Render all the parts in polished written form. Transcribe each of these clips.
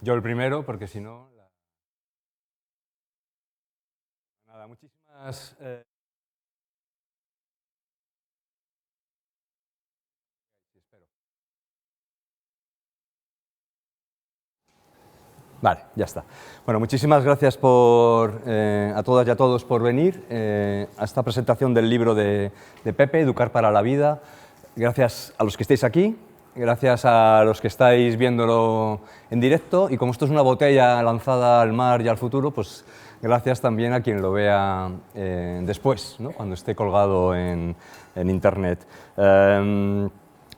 Yo el primero, porque si no... Nada, muchísimas... espero. Vale, ya está. Bueno, muchísimas gracias a todas y a todos por venir a esta presentación del libro de Pepe, Educar para la Vida. Gracias a los que estáis aquí, gracias a los que estáis viéndolo en directo, y como esto es una botella lanzada al mar y al futuro, pues gracias también a quien lo vea después, ¿no? Cuando esté colgado en Internet.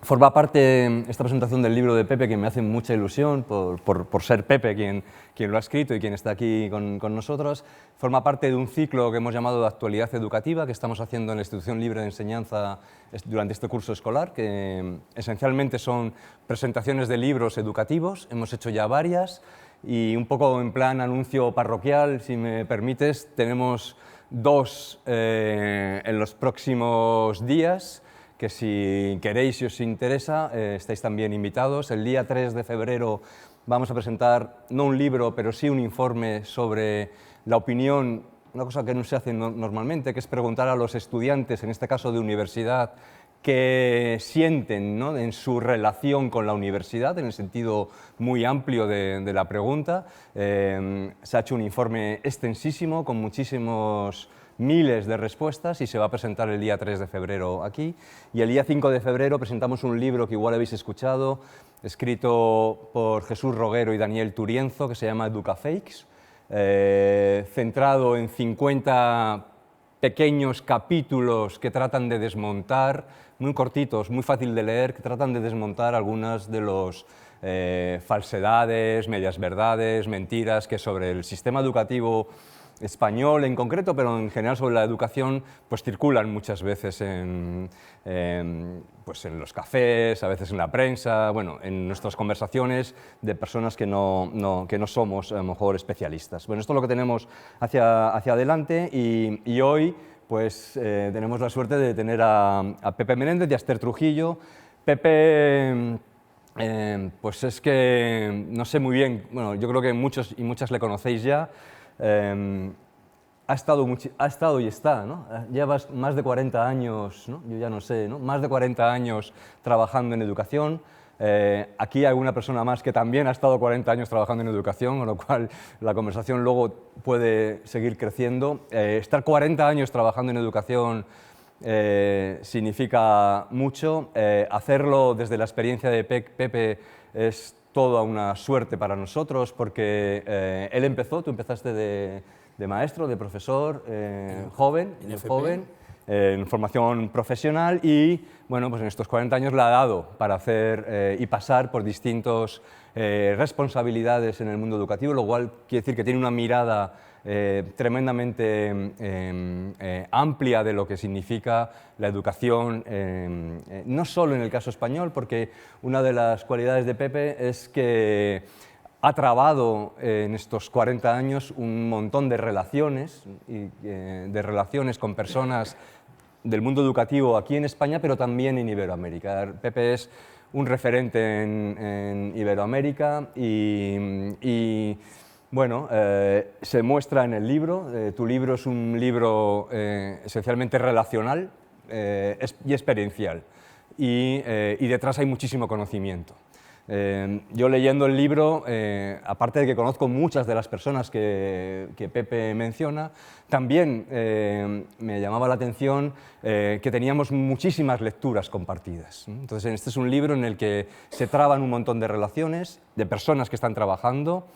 Forma parte esta presentación del libro de Pepe, que me hace mucha ilusión por ser Pepe quien lo ha escrito y quien está aquí con nosotros. Forma parte de un ciclo que hemos llamado de actualidad educativa, que estamos haciendo en la Institución Libre de Enseñanza durante este curso escolar, que esencialmente son presentaciones de libros educativos. Hemos hecho ya varias y un poco en plan anuncio parroquial, si me permites, tenemos dos en los próximos días, que si queréis y os interesa, estáis también invitados. El día 3 de febrero vamos a presentar, no un libro, pero sí un informe sobre la opinión, una cosa que no se hace normalmente, que es preguntar a los estudiantes, en este caso de universidad, qué sienten, ¿no?, en su relación con la universidad, en el sentido muy amplio de la pregunta. Se ha hecho un informe extensísimo, con muchísimos miles de respuestas, y se va a presentar el día 3 de febrero aquí. Y el día 5 de febrero presentamos un libro que igual habéis escuchado, escrito por Jesús Roguero y Daniel Turienzo, que se llama Educafakes, centrado en 50 pequeños capítulos que tratan de desmontar, muy cortitos, muy fácil de leer, que tratan de desmontar algunas de las falsedades, medias verdades, mentiras que sobre el sistema educativo español en concreto, pero en general sobre la educación, pues circulan muchas veces pues en los cafés, a veces en la prensa, bueno, en nuestras conversaciones de personas que no somos a lo mejor especialistas. Bueno, esto es lo que tenemos hacia adelante, y hoy pues tenemos la suerte de tener a Pepe Menéndez y a Esther Trujillo. Pepe, pues es que no sé muy bien, bueno, yo creo que muchos y muchas le conocéis ya. Ha estado y está, ¿no? Llevas más de 40 años, ¿no? Yo ya no sé, ¿no?, más de 40 años trabajando en educación. Aquí hay alguna persona más que también ha estado 40 años trabajando en educación, con lo cual la conversación luego puede seguir creciendo. Estar 40 años trabajando en educación significa mucho. Hacerlo desde la experiencia de Pepe es toda una suerte para nosotros, porque él empezó, tú empezaste de maestro, de profesor, joven, en formación profesional, y bueno, pues en estos 40 años le ha dado para hacer y pasar por distintas responsabilidades en el mundo educativo, lo cual quiere decir que tiene una mirada tremendamente amplia de lo que significa la educación, no solo en el caso español, porque una de las cualidades de Pepe es que ha trabado en estos 40 años un montón de relaciones, con personas del mundo educativo aquí en España, pero también en Iberoamérica. Pepe es un referente en Iberoamérica y bueno, se muestra en el libro. Tu libro es un libro esencialmente relacional y experiencial, y detrás hay muchísimo conocimiento. Yo leyendo el libro, aparte de que conozco muchas de las personas que Pepe menciona, también me llamaba la atención que teníamos muchísimas lecturas compartidas. Entonces, este es un libro en el que se traban un montón de relaciones, de personas que están trabajando,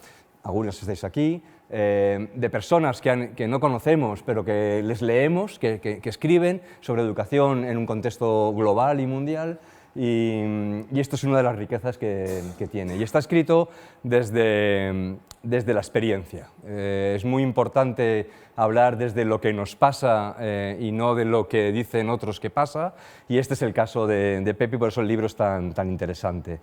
algunos estáis aquí, de personas que no conocemos, pero que les leemos, que escriben sobre educación en un contexto global y mundial. Y esto es una de las riquezas que tiene. Y está escrito desde la experiencia. Es muy importante hablar desde lo que nos pasa y no de lo que dicen otros que pasa. Y este es el caso de Pepe, y por eso el libro es tan interesante.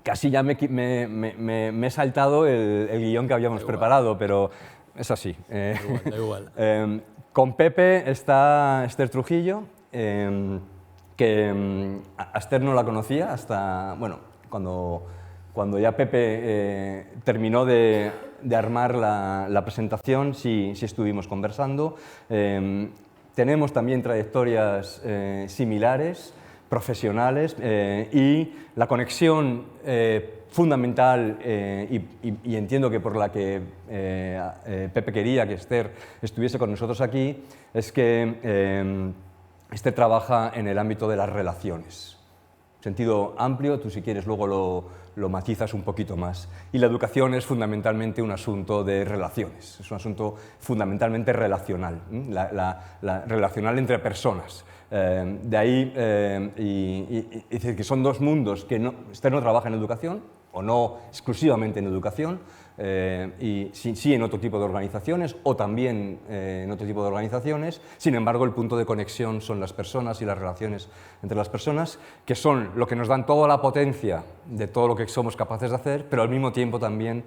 Casi ya me he saltado el guión que habíamos preparado, pero es así. Da igual. Con Pepe está Esther Trujillo, que a Esther no la conocía hasta, bueno, cuando Cuando ya Pepe terminó de armar la presentación, sí estuvimos conversando. Tenemos también trayectorias similares, profesionales, y la conexión fundamental, y entiendo que por la que Pepe quería que Esther estuviese con nosotros aquí, es que Esther trabaja en el ámbito de las relaciones. Sentido amplio, tú si quieres luego lo matizas un poquito más. Y la educación es fundamentalmente un asunto de relaciones, es un asunto fundamentalmente relacional, relacional entre personas. De ahí, y decir que son dos mundos que Esther no trabaja en educación, o no exclusivamente en educación, y sí en otro tipo de organizaciones, o también en otro tipo de organizaciones. Sin embargo, el punto de conexión son las personas y las relaciones entre las personas, que son lo que nos dan toda la potencia de todo lo que somos capaces de hacer, pero al mismo tiempo también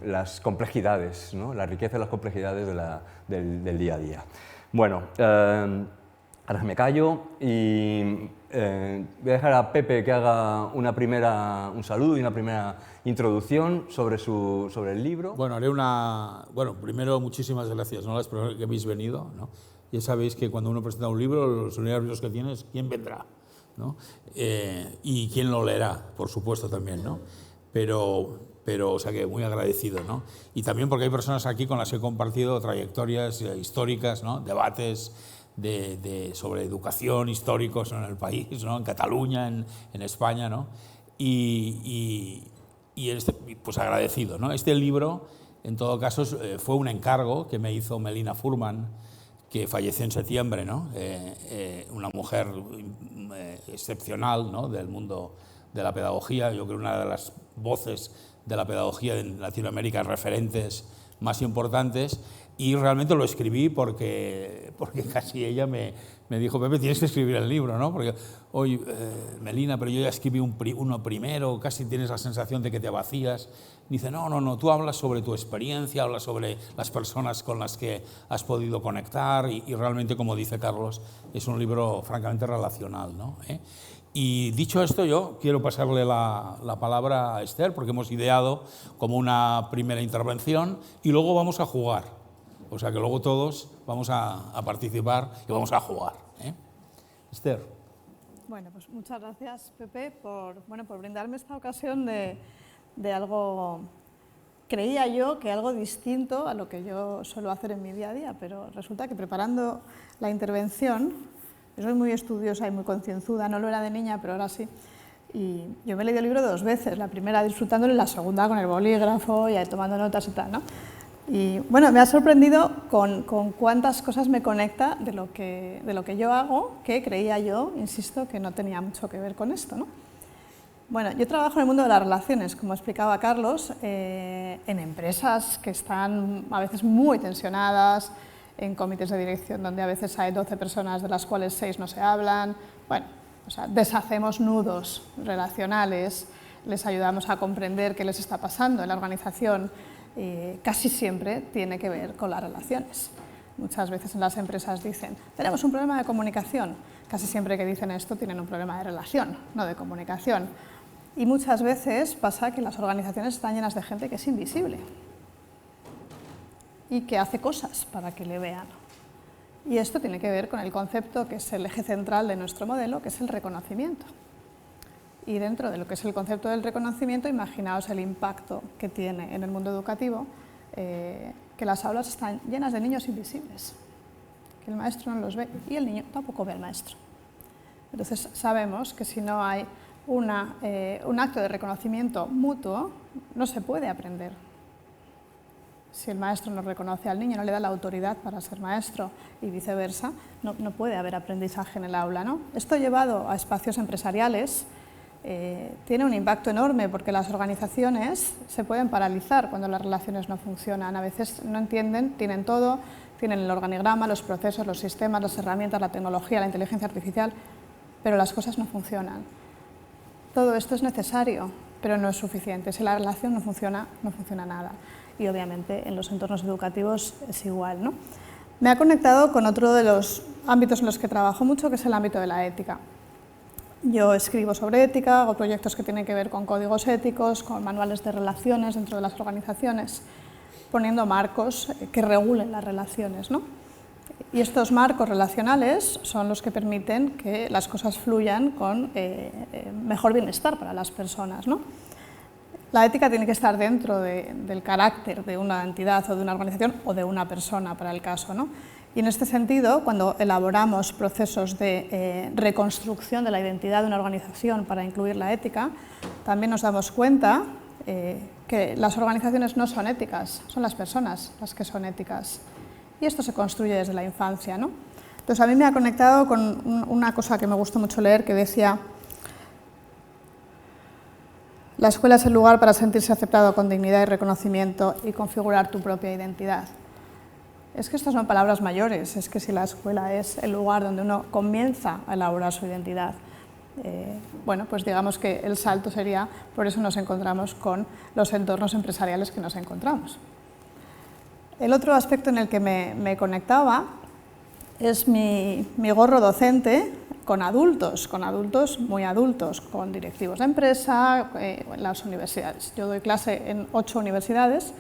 las complejidades, ¿no? La riqueza y las complejidades del día a día. Bueno, ahora me callo y voy a dejar a Pepe que haga un saludo y una primera introducción sobre el libro. Bueno, Bueno, primero muchísimas gracias, ¿no? Las personas que habéis venido, ¿no? Ya sabéis que cuando uno presenta un libro, los nervios que tienes, ¿quién vendrá? ¿No? Y quién lo leerá, por supuesto también, ¿no? Pero, o sea que muy agradecido, ¿no? Y también porque hay personas aquí con las que he compartido trayectorias históricas, ¿no? Debates sobre educación históricos en el país, ¿no? En Cataluña, en España, ¿no? Y pues agradecido, ¿no? Este libro, en todo caso, fue un encargo que me hizo Melina Furman, que falleció en septiembre, ¿no? Una mujer excepcional, ¿no? Del mundo de la pedagogía, yo creo una de las voces de la pedagogía en Latinoamérica, referentes más importantes. Y realmente lo escribí porque casi ella me dijo, Pepe, tienes que escribir el libro, ¿no? Porque hoy, Melina, pero yo ya escribí uno primero, casi tienes la sensación de que te vacías. Dice, no, tú hablas sobre tu experiencia, hablas sobre las personas con las que has podido conectar y realmente, como dice Carlos, es un libro francamente relacional, ¿no? Y dicho esto, yo quiero pasarle la palabra a Esther, porque hemos ideado como una primera intervención y luego vamos a jugar. O sea que luego todos vamos a participar y vamos a jugar, ¿eh? Esther. Bueno, pues muchas gracias, Pepe, por brindarme esta ocasión de algo, creía yo que algo distinto a lo que yo suelo hacer en mi día a día, pero resulta que preparando la intervención, yo soy muy estudiosa y muy concienzuda, no lo era de niña, pero ahora sí, y yo me he leído el libro 2 veces, la primera disfrutándolo y la segunda con el bolígrafo y tomando notas y tal, ¿no? Y bueno, me ha sorprendido con cuántas cosas me conecta de lo que yo hago, que creía yo, insisto, que no tenía mucho que ver con esto, ¿no? Bueno, yo trabajo en el mundo de las relaciones, como explicaba Carlos, en empresas que están a veces muy tensionadas, en comités de dirección donde a veces hay 12 personas de las cuales 6 no se hablan. Bueno, o sea, deshacemos nudos relacionales, les ayudamos a comprender qué les está pasando en la organización. Casi siempre tiene que ver con las relaciones. Muchas veces en las empresas dicen, tenemos un problema de comunicación. Casi siempre que dicen esto tienen un problema de relación, no de comunicación. Y muchas veces pasa que las organizaciones están llenas de gente que es invisible y que hace cosas para que le vean. Y esto tiene que ver con el concepto que es el eje central de nuestro modelo, que es el reconocimiento. Y dentro de lo que es el concepto del reconocimiento, imaginaos el impacto que tiene en el mundo educativo, que las aulas están llenas de niños invisibles, que el maestro no los ve y el niño tampoco ve al maestro. Entonces sabemos que si no hay un acto de reconocimiento mutuo, no se puede aprender. Si el maestro no reconoce al niño, no le da la autoridad para ser maestro y viceversa, no puede haber aprendizaje en el aula, ¿no? Esto llevado a espacios empresariales tiene un impacto enorme porque las organizaciones se pueden paralizar cuando las relaciones no funcionan. A veces no entienden, tienen todo, tienen el organigrama, los procesos, los sistemas, las herramientas, la tecnología, la inteligencia artificial, pero las cosas no funcionan. Todo esto es necesario, pero no es suficiente. Si la relación no funciona nada. Y obviamente en los entornos educativos es igual, ¿no? Me ha conectado con otro de los ámbitos en los que trabajo mucho, que es el ámbito de la ética. Yo escribo sobre ética, hago proyectos que tienen que ver con códigos éticos, con manuales de relaciones dentro de las organizaciones, poniendo marcos que regulen las relaciones, ¿no? Y estos marcos relacionales son los que permiten que las cosas fluyan con mejor bienestar para las personas, ¿no? La ética tiene que estar dentro del carácter de una entidad o de una organización o de una persona, para el caso, ¿no? Y en este sentido, cuando elaboramos procesos de reconstrucción de la identidad de una organización para incluir la ética, también nos damos cuenta que las organizaciones no son éticas, son las personas las que son éticas. Y esto se construye desde la infancia, ¿no? Entonces, a mí me ha conectado con una cosa que me gustó mucho leer, que decía: la escuela es el lugar para sentirse aceptado con dignidad y reconocimiento y configurar tu propia identidad. Es que estas son palabras mayores, es que si la escuela es el lugar donde uno comienza a elaborar su identidad, bueno, pues digamos que el salto sería, por eso nos encontramos con los entornos empresariales que nos encontramos. El otro aspecto en el que me conectaba es mi gorro docente con adultos muy adultos, con directivos de empresa, en las universidades. Yo doy clase en 8 universidades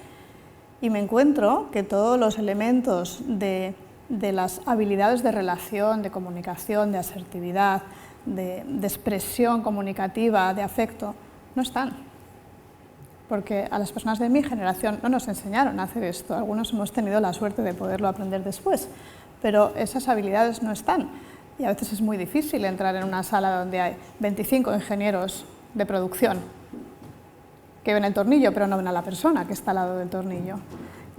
y me encuentro que todos los elementos de las habilidades de relación, de comunicación, de asertividad, de expresión comunicativa, de afecto, no están. Porque a las personas de mi generación no nos enseñaron a hacer esto. Algunos hemos tenido la suerte de poderlo aprender después, pero esas habilidades no están. Y a veces es muy difícil entrar en una sala donde hay 25 ingenieros de producción que ven el tornillo, pero no ven a la persona que está al lado del tornillo.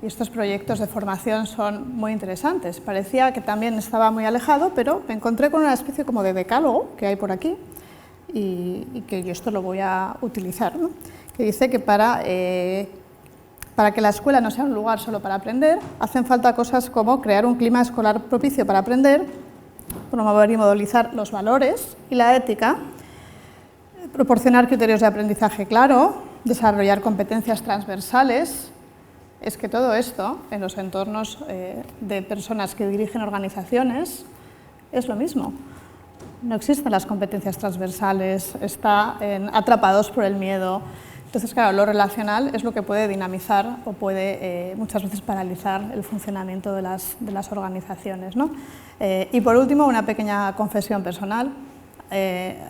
Y estos proyectos de formación son muy interesantes. Parecía que también estaba muy alejado, pero me encontré con una especie como de decálogo que hay por aquí y que yo esto lo voy a utilizar, ¿no? Que dice que para que la escuela no sea un lugar solo para aprender, hacen falta cosas como crear un clima escolar propicio para aprender, promover y modelizar los valores y la ética, proporcionar criterios de aprendizaje claro, desarrollar competencias transversales. Es que todo esto, en los entornos de personas que dirigen organizaciones, es lo mismo. No existen las competencias transversales, atrapados por el miedo. Entonces, claro, lo relacional es lo que puede dinamizar o puede muchas veces paralizar el funcionamiento de las organizaciones, ¿no? Y por último, una pequeña confesión personal,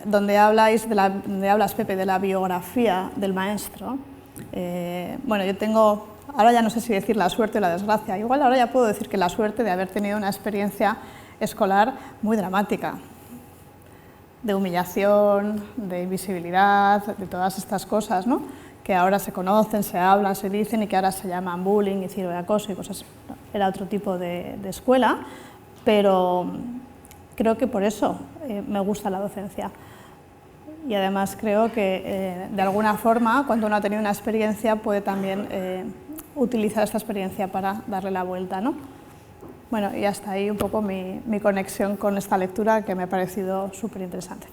donde hablas, Pepe, de la biografía del maestro. Bueno, yo tengo, ahora ya no sé si decir la suerte o la desgracia, igual ahora ya puedo decir que la suerte de haber tenido una experiencia escolar muy dramática, de humillación, de invisibilidad, de todas estas cosas, ¿no? Que ahora se conocen, se hablan, se dicen y que ahora se llaman bullying y ciberacoso y cosas. Era otro tipo de escuela, pero creo que por eso me gusta la docencia. Y además creo que de alguna forma, cuando uno ha tenido una experiencia, puede también utilizar esta experiencia para darle la vuelta, ¿no? Bueno, y hasta ahí un poco mi conexión con esta lectura, que me ha parecido súper interesante.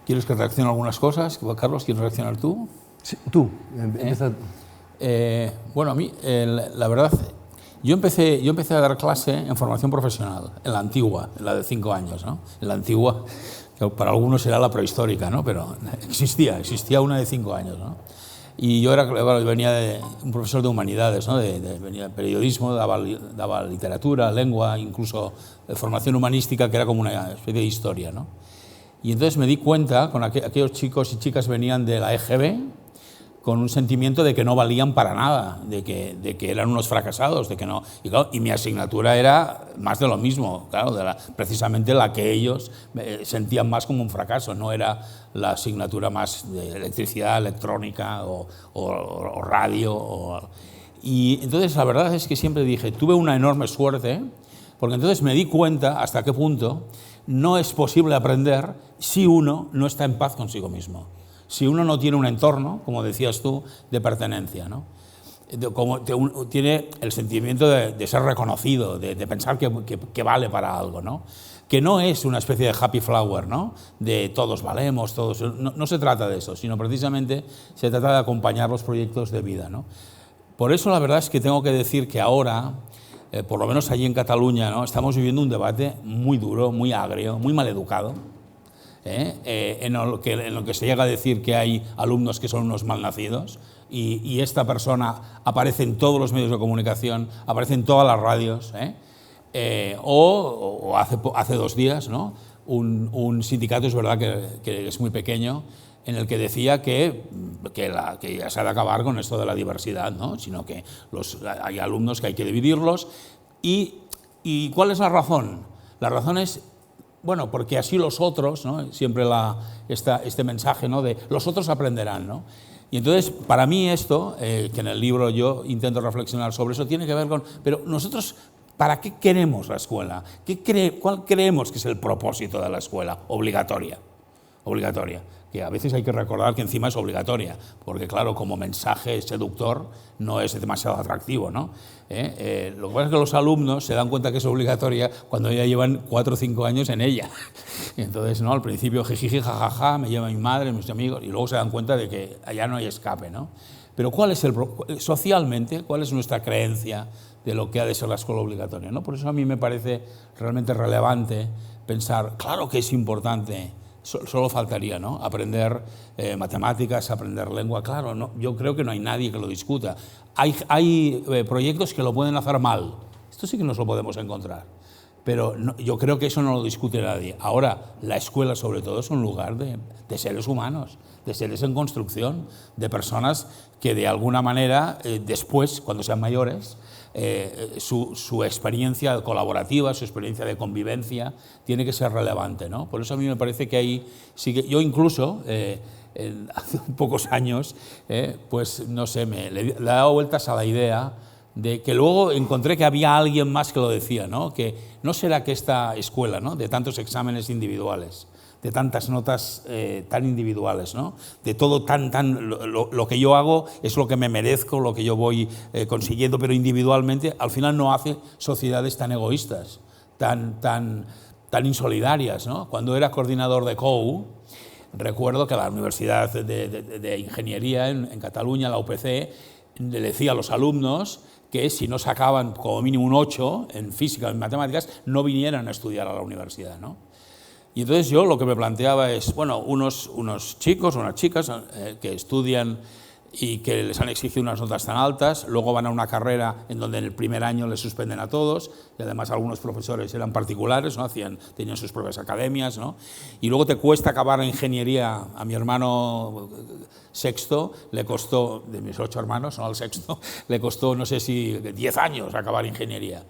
¿Quieres que reaccione a algunas cosas? Carlos, ¿quieres reaccionar tú? Sí, tú. Empieza. Bueno, a mí, la verdad, yo empecé a dar clase en formación profesional, en la antigua, en la de 5 años, ¿no? En la antigua, que para algunos era la prehistórica, ¿no? Pero existía una de 5 años, ¿no? Y yo venía de un profesor de humanidades, ¿no? Venía de periodismo, daba literatura, lengua, incluso formación humanística, que era como una especie de historia, ¿no? Y entonces me di cuenta, con aquellos chicos y chicas venían de la EGB, con un sentimiento de que no valían para nada, de que eran unos fracasados, de que no. Y, claro, y mi asignatura era más de lo mismo, claro, precisamente la que ellos sentían más como un fracaso, no era la asignatura más de electricidad, electrónica o radio. Y entonces la verdad es que siempre dije, tuve una enorme suerte, porque entonces me di cuenta hasta qué punto no es posible aprender si uno no está en paz consigo mismo. Si uno no tiene un entorno, como decías tú, de pertenencia, ¿no? Como tiene el sentimiento de ser reconocido, de pensar que vale para algo, ¿no? Que no es una especie de happy flower, ¿no? De todos valemos, todos. No se trata de eso, sino precisamente se trata de acompañar los proyectos de vida, ¿no? Por eso la verdad es que tengo que decir que ahora por lo menos allí en Cataluña, ¿no? Estamos viviendo un debate muy duro, muy agrio, muy maleducado, en lo que se llega a decir que hay alumnos que son unos malnacidos, y esta persona aparece en todos los medios de comunicación, aparece en todas las radios, o hace 2 días, ¿no? Un sindicato, es verdad que es muy pequeño, en el que decía que ya se ha de acabar con esto de la diversidad, ¿no? Sino que hay alumnos que hay que dividirlos. ¿Y cuál es la razón? La razón es, bueno, porque así los otros, ¿no? Siempre este mensaje, ¿no? De los otros aprenderán, ¿no? Y entonces, para mí esto, que en el libro yo intento reflexionar sobre eso, tiene que ver con, pero nosotros, ¿para qué queremos la escuela? ¿Cuál creemos que es el propósito de la escuela? Obligatoria. Que a veces hay que recordar que encima es obligatoria, porque claro, como mensaje seductor no es demasiado atractivo, ¿no? Lo que pasa es que los alumnos se dan cuenta que es obligatoria cuando ya llevan 4 o 5 años en ella. Y entonces, ¿no? Al principio, jijiji, jajaja, me lleva mi madre, mis amigos, y luego se dan cuenta de que allá no hay escape, ¿no? Pero socialmente, ¿cuál es nuestra creencia de lo que ha de ser la escuela obligatoria, ¿no? Por eso a mí me parece realmente relevante pensar, claro que es importante. Solo faltaría, ¿no? Aprender matemáticas, aprender lengua, claro, no, yo creo que no hay nadie que lo discuta. Hay proyectos que lo pueden hacer mal, esto sí que nos lo podemos encontrar, pero yo creo que eso no lo discute nadie. Ahora, la escuela sobre todo es un lugar de seres humanos, de seres en construcción, de personas que de alguna manera, después, cuando sean mayores, su experiencia colaborativa, su experiencia de convivencia, tiene que ser relevante, ¿no? Por eso a mí me parece que ahí sí que yo incluso, hace pocos años, pues no sé, le he dado vueltas a la idea de que luego encontré que había alguien más que lo decía, ¿no? Que no será que esta escuela, ¿no? De tantos exámenes individuales, de tantas notas tan individuales, ¿no? De todo lo que yo hago es lo que me merezco, lo que yo voy consiguiendo, pero individualmente al final no hace sociedades tan egoístas, tan insolidarias, ¿no? Cuando era coordinador de COU, recuerdo que la Universidad de Ingeniería en Cataluña, la UPC, le decía a los alumnos que si no sacaban como mínimo un 8 en física o en matemáticas, no vinieran a estudiar a la universidad, ¿no? Y entonces yo lo que me planteaba es, bueno, unos chicos, unas chicas que estudian y que les han exigido unas notas tan altas, luego van a una carrera en donde en el primer año les suspenden a todos, y además algunos profesores eran particulares, ¿no? Tenían sus propias academias, ¿no? Y luego te cuesta acabar la ingeniería. A mi hermano sexto le costó, de mis 8 hermanos, no al sexto, le costó no sé si 10 años acabar ingeniería.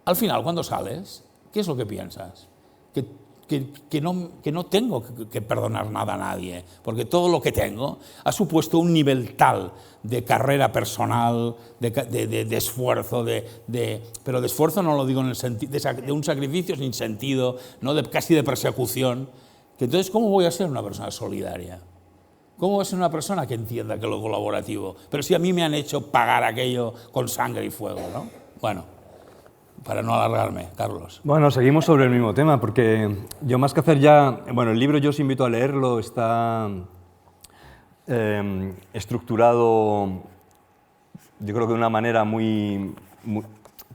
Al final, cuando sales, ¿qué es lo que piensas? Que no tengo que perdonar nada a nadie, porque todo lo que tengo ha supuesto un nivel tal de carrera personal, de esfuerzo, pero de esfuerzo no lo digo en el sentido de un sacrificio sin sentido, ¿no? Casi de persecución, que entonces ¿cómo voy a ser una persona solidaria? ¿Cómo voy a ser una persona que entienda que lo colaborativo? Pero si a mí me han hecho pagar aquello con sangre y fuego, ¿no? Bueno, para no alargarme, Carlos. Bueno, seguimos sobre el mismo tema, porque yo más que hacer ya... Bueno, el libro yo os invito a leerlo, está estructurado, yo creo que de una manera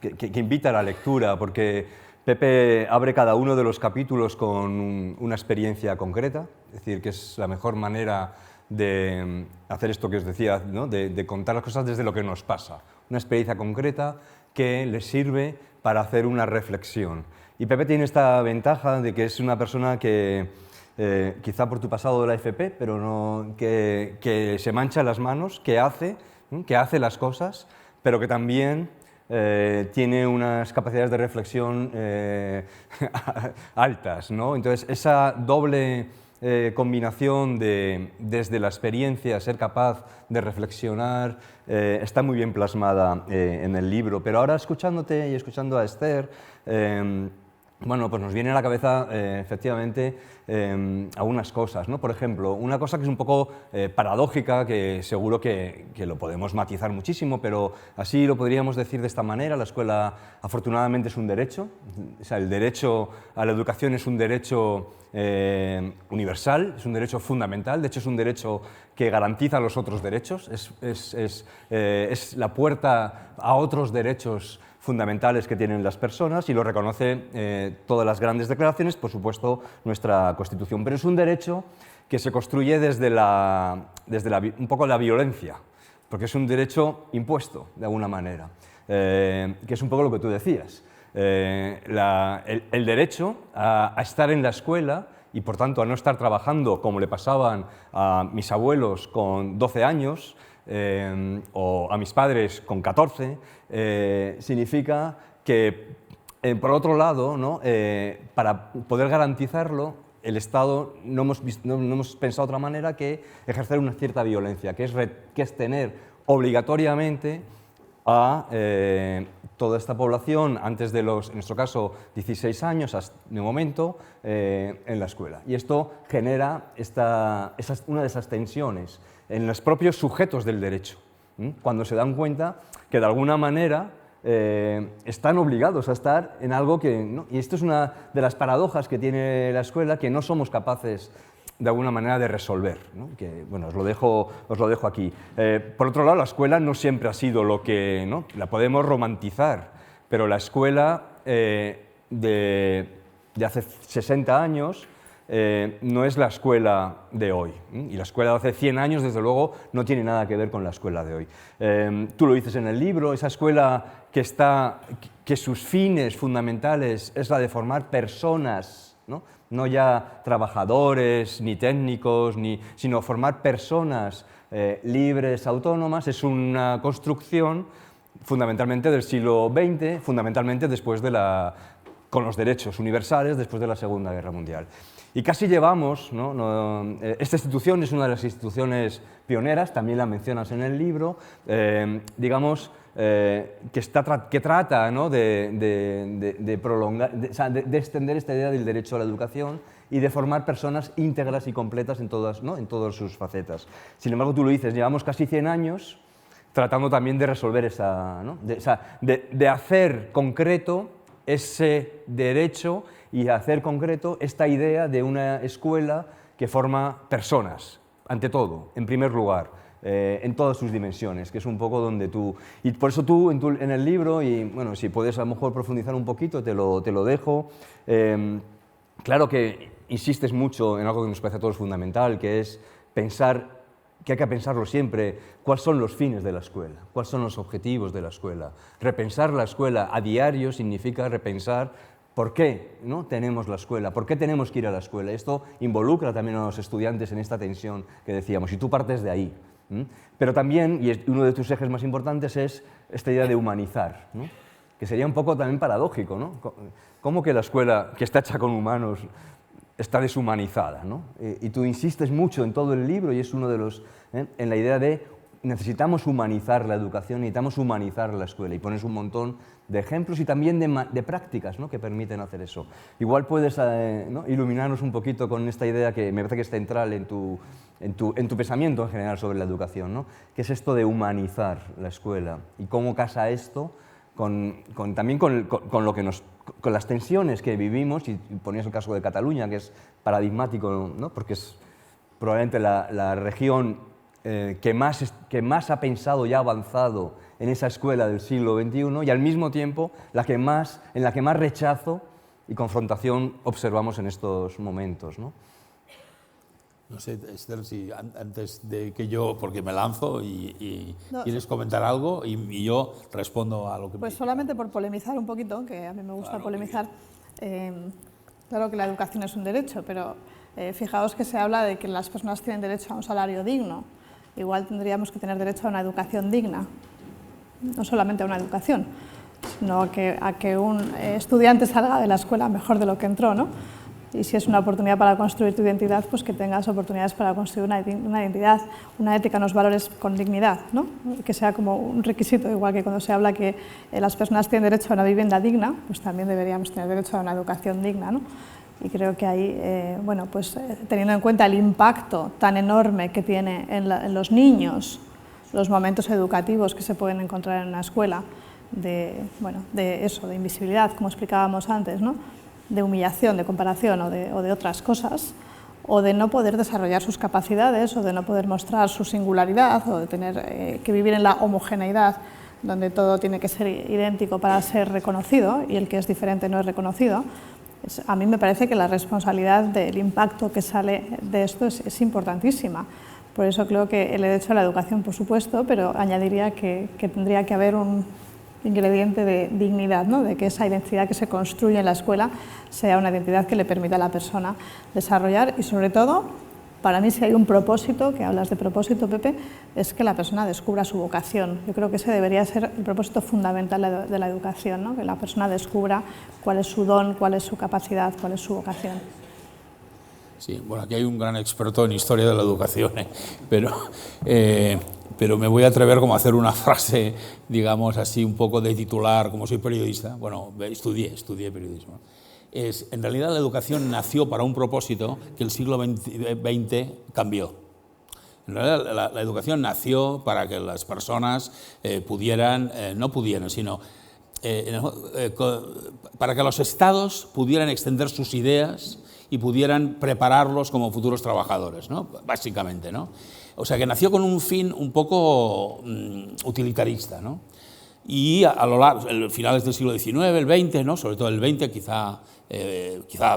que invita a la lectura, porque Pepe abre cada uno de los capítulos con una experiencia concreta, es decir, que es la mejor manera de hacer esto que os decía, ¿no? de contar las cosas desde lo que nos pasa, una experiencia concreta que les sirve para hacer una reflexión. Y Pepe tiene esta ventaja de que es una persona que, quizá por tu pasado de la FP, pero no, que se mancha las manos, que hace las cosas, pero que también tiene unas capacidades de reflexión altas, ¿no? Entonces, esa doble combinación de, desde la experiencia, ser capaz de reflexionar, está muy bien plasmada en el libro. Pero ahora, escuchándote y escuchando a Esther, bueno, pues nos viene a la cabeza, efectivamente, algunas cosas, ¿no? Por ejemplo, una cosa que es un poco paradójica, que seguro que lo podemos matizar muchísimo, pero así lo podríamos decir de esta manera: la escuela afortunadamente es un derecho, o sea, el derecho a la educación es un derecho universal, es un derecho fundamental, de hecho es un derecho que garantiza los otros derechos, es la puerta a otros derechos fundamentales que tienen las personas y lo reconoce todas las grandes declaraciones, por supuesto nuestra Constitución, pero es un derecho que se construye desde un poco la violencia, porque es un derecho impuesto de alguna manera, que es un poco lo que tú decías. El derecho a estar en la escuela y por tanto a no estar trabajando como le pasaban a mis abuelos con 12 años, o a mis padres con 14, significa que, por otro lado, ¿no? Para poder garantizarlo, el Estado no hemos pensado otra manera que ejercer una cierta violencia, que es tener obligatoriamente a toda esta población antes de los, en nuestro caso, 16 años de momento, en la escuela. Y esto genera una de esas tensiones en los propios sujetos del derecho, cuando se dan cuenta que de alguna manera están obligados a estar en algo que, ¿no? Y esto es una de las paradojas que tiene la escuela, que no somos capaces de alguna manera de resolver, ¿no? Que, bueno, os lo dejo aquí. Por otro lado, la escuela no siempre ha sido lo que, ¿no? La podemos romantizar, pero la escuela de hace 60 años no es la escuela de hoy, y la escuela de hace 100 años, desde luego, no tiene nada que ver con la escuela de hoy. Tú lo dices en el libro, esa escuela que sus fines fundamentales es la de formar personas, no ya trabajadores, ni técnicos, sino formar personas libres, autónomas, es una construcción fundamentalmente del siglo XX, fundamentalmente con los derechos universales después de la Segunda Guerra Mundial. Y casi llevamos, esta institución es una de las instituciones pioneras, también la mencionas en el libro, digamos, que trata, ¿no? de prolongar, de extender esta idea del derecho a la educación y de formar personas íntegras y completas en todas sus facetas. Sin embargo, tú lo dices, llevamos casi 100 años tratando también de resolver de hacer concreto ese derecho y hacer concreto esta idea de una escuela que forma personas, ante todo, en primer lugar, en todas sus dimensiones, que es un poco donde tú... Y por eso tú en el libro, y bueno, si puedes a lo mejor profundizar un poquito, te lo dejo. Claro que insistes mucho en algo que nos parece a todos fundamental, que es pensar, que hay que pensarlo siempre, cuáles son los fines de la escuela, cuáles son los objetivos de la escuela. Repensar la escuela a diario significa repensar por qué, ¿no? tenemos la escuela, por qué tenemos que ir a la escuela. Esto involucra también a los estudiantes en esta tensión que decíamos, y tú partes de ahí. Pero también, y uno de tus ejes más importantes es esta idea de humanizar, ¿no? Que sería un poco también paradójico, ¿no? ¿Cómo que la escuela, que está hecha con humanos, está deshumanizada, ¿no? Y tú insistes mucho en todo el libro, y es uno de los... en la idea de necesitamos humanizar la educación, necesitamos humanizar la escuela, y pones un montón de ejemplos y también de prácticas, ¿no? que permiten hacer eso. Igual puedes ¿no? iluminarnos un poquito con esta idea que me parece que es central en tu pensamiento en general sobre la educación, ¿no? que es esto de humanizar la escuela y cómo casa esto también con las tensiones que vivimos, y ponías el caso de Cataluña, que es paradigmático, ¿no? porque es probablemente la región que más ha pensado y ha avanzado en esa escuela del siglo XXI, y al mismo tiempo en la que más rechazo y confrontación observamos en estos momentos, ¿no? No sé, Esther, si antes de que yo, porque me lanzo y no, quieres comentar algo y yo respondo a lo que... Pues solamente por polemizar un poquito, que a mí me gusta polemizar. Claro que la educación es un derecho, pero fijaos que se habla de que las personas tienen derecho a un salario digno. Igual tendríamos que tener derecho a una educación digna, no solamente a una educación, sino a que un estudiante salga de la escuela mejor de lo que entró, ¿no? Y si es una oportunidad para construir tu identidad, pues que tengas oportunidades para construir una identidad, una ética, unos valores con dignidad, ¿no? Que sea como un requisito, igual que cuando se habla que las personas tienen derecho a una vivienda digna, pues también deberíamos tener derecho a una educación digna, ¿no? Y creo que ahí, bueno, pues, teniendo en cuenta el impacto tan enorme que tiene en los niños, los momentos educativos que se pueden encontrar en una escuela, bueno, de eso, de invisibilidad, como explicábamos antes, ¿no? De humillación, de comparación o de otras cosas, o de no poder desarrollar sus capacidades, o de no poder mostrar su singularidad, o de tener que vivir en la homogeneidad, donde todo tiene que ser idéntico para ser reconocido, y el que es diferente no es reconocido. A mí me parece que la responsabilidad del impacto que sale de esto es importantísima. Por eso creo que el derecho a la educación, por supuesto, pero añadiría que tendría que haber un ingrediente de dignidad, ¿no? De que esa identidad que se construye en la escuela sea una identidad que le permita a la persona desarrollar, y sobre todo, para mí, si hay un propósito, que hablas de propósito, Pepe, es que la persona descubra su vocación. Yo creo que ese debería ser el propósito fundamental de la educación, ¿no? Que la persona descubra cuál es su don, cuál es su capacidad, cuál es su vocación. Sí, bueno, aquí hay un gran experto en historia de la educación, pero me voy a atrever como a hacer una frase, digamos así, un poco de titular, como soy periodista. Bueno, estudié periodismo. En realidad la educación nació para un propósito que el siglo XX cambió. En realidad la educación nació para que las personas para que los estados pudieran extender sus ideas y pudieran prepararlos como futuros trabajadores, ¿no? Básicamente, ¿no? O sea, que nació con un fin un poco utilitarista, ¿no? Y a lo largo, finales del siglo XIX, el XX, ¿no? Sobre todo el XX, quizá